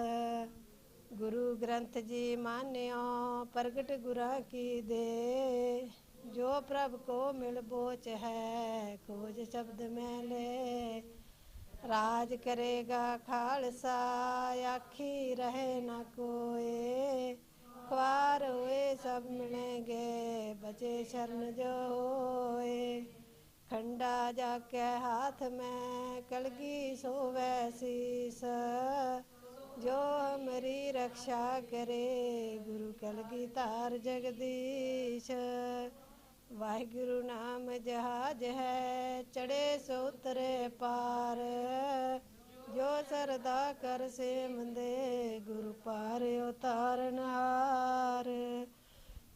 ਗੁਰੂ ਗ੍ਰੰਥ ਜੀ ਮਾਨਿਓ, ਪ੍ਰਗਟ ਗੁਰਾਂ ਕੀ ਦੇ। ਜੋ ਪ੍ਰਭ ਕੋ ਮਿਲ ਬੋਚ ਹੈ, ਖੋਜ ਸ਼ਬਦ ਮੈਂ ਲੈ। ਰਾਜ ਕਰੇਗਾ ਖਾਲਸਾ, ਆਖੀ ਰਹੇ ਨਾ ਕੋਏ। ख्वार हुए सब मिलेंगे, बचे शरण जो होए। खंडा जाके हाथ में, कलगी सोवे शीस। जो हमारी रक्षा करे, गुरु कलगी तार जगदीश। वाहिगुरु नाम जहाज है, चढ़े सो उतरे पार। जो सरदा कर से मंदे, गुरु पार उतारनहार।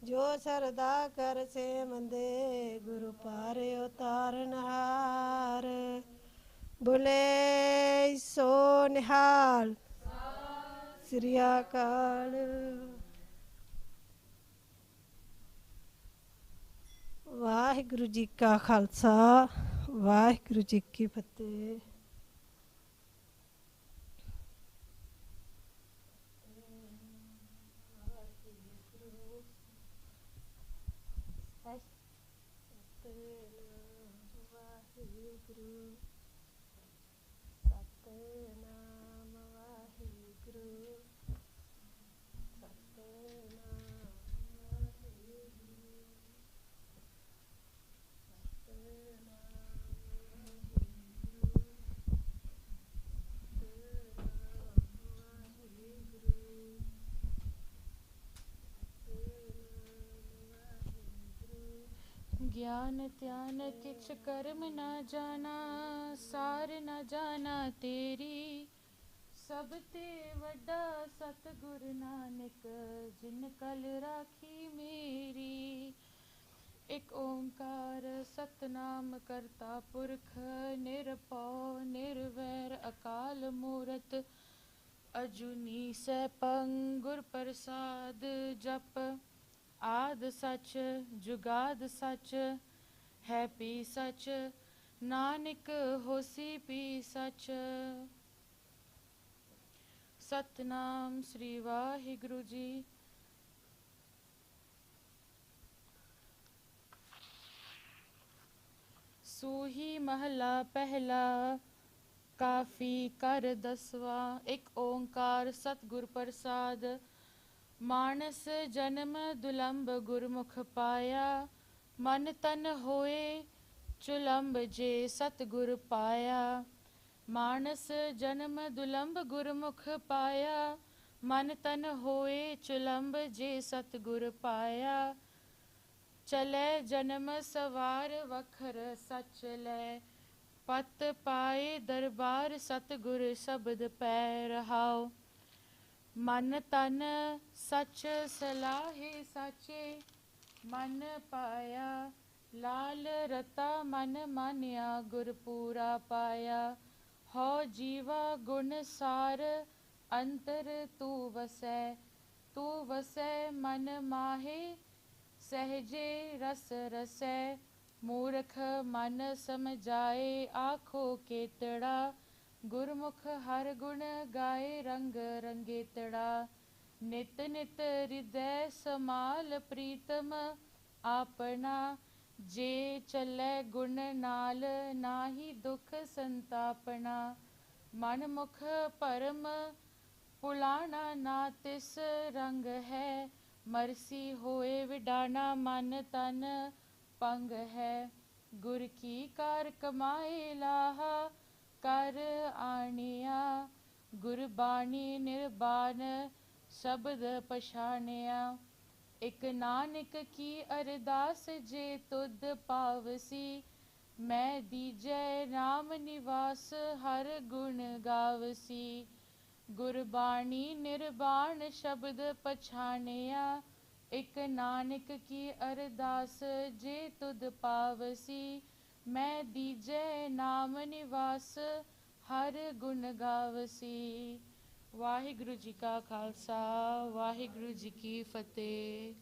जो सरदा कर से मंदे, गुरु पार उतारनहार। बोले सो निहाल, श्री अकाल। वाहिगुरु जी का खालसा, वाहिगुरु जी की फतेह। ज्ञान त्यान किछ कर्म न जाना, सार न जाना तेरी। सब ते वड्डा सतगुर नानक, जिन कल राखी मेरी। एक ओंकार सतनाम करता पुरख, निरभਉ निरवैर अकाल मूरत। अजूनी सैभं गुर प्रसाद, जप आद सच जुगाद सच। है पी सच, नानक होसी पी सच। सतनाम श्री वाहिगुरु जी। सूही महला पहला, काफी कर दसवा। एक ओंकार सतगुर प्रसाद, ਮਾਨਸ ਜਨਮ ਦੁਲੰਭ ਗੁਰਮੁਖ ਪਾਇਆ, ਮਨ ਤਨ ਹੋਏ ਚੁਲੰਬ ਜੇ ਸਤਿਗੁਰ ਪਾਇਆ। ਮਾਨਸ ਜਨਮ ਦੁਲੰਭ ਗੁਰਮੁਖ ਪਾਇਆ, ਮਨ ਤਨ ਹੋਏ ਚੁਲੰਬ ਜੇ ਸਤਿਗੁਰ ਪਾਇਆ। ਚਲੇ ਜਨਮ ਸਵਾਰ ਵਖਰ ਸਚ ਲੈ, ਪਤ ਪਾਏ ਦਰਬਾਰ ਸਤਿਗੁਰ ਸ਼ਬਦ ਪੈ ਰਹਾਓ। ਮਨ ਤਨ ਸਚ ਸਲਾਹੇ ਸਾਚੇ, ਮਨ ਪਾਇਆ ਲਾਲ ਰਤਾ ਮਨ ਮਾਨਿਆ ਗੁਰ ਪੂਰਾ ਪਾਇਆ। ਹੋ ਜੀਵਾ ਗੁਣ ਸਾਰ ਅੰਤਰ ਤੂੰ ਵਸੈ, ਤੂੰ ਵਸੈ ਮਨ ਮਾਹੇ ਸਹਿਜੇ ਰਸ ਰਸੈ। ਮੂਰਖ ਮਨ ਸਮਝਾਏ ਆਖੋ ਕੇਤੜਾ, ਗੁਰਮੁਖ ਹਰ ਗੁਣ ਗਾਏ ਰੰਗ ਰੰਗੇਤੜਾ। ਨਿਤ ਨਿਤ ਹਿਰਦੈ ਸਮਾਲ ਪ੍ਰੀਤਮ ਆਪਣਾ, ਜੇ ਚੱਲੈ ਗੁਣ ਨਾਲ ਨਾਹੀ ਦੁਖ ਸੰਤਾਪਣਾ। ਮਨ ਮੁਖ ਭਰਮ ਭੁਲਾਣਾ ਨਾ ਤਿਸ ਰੰਗ ਹੈ, ਮਰਸੀ ਹੋਏ ਵਿਡਾਣਾ ਮਨ ਤਨ ਪੰਗ ਹੈ। ਗੁਰ ਕੀ ਕਾਰ ਕਮਾਏ ਲਾਹਾ ਕਰ ਆਣਿਆ, ਗੁਰਬਾਣੀ ਨਿਰਬਾਨ ਸ਼ਬਦ ਪਛਾਣਿਆ। ਇਕ ਨਾਨਕ ਕੀ ਅਰਦਾਸ ਜੇ ਤੁਧ ਪਾਵਸੀ, ਮੈਂ ਦੀਜੈ ਨਾਮ ਨਿਵਾਸ ਹਰ ਗੁਣ ਗਾਵਸੀ। ਗੁਰਬਾਣੀ ਨਿਰਬਾਣ ਸ਼ਬਦ ਪਛਾਣਿਆ, ਇਕ ਨਾਨਕ ਕੀ ਅਰਦਾਸ ਜੇ ਤੁਧ ਪਾਵਸੀ, ਮੈਂ ਦੀਜੈ ਨਾਮ ਨਿਵਾਸ ਹਰ ਗੁਣ ਗਾਵਸੀ। ਵਾਹਿਗੁਰੂ ਜੀ ਕਾ ਖਾਲਸਾ, ਵਾਹਿਗੁਰੂ ਜੀ ਕੀ ਫਤਿਹ।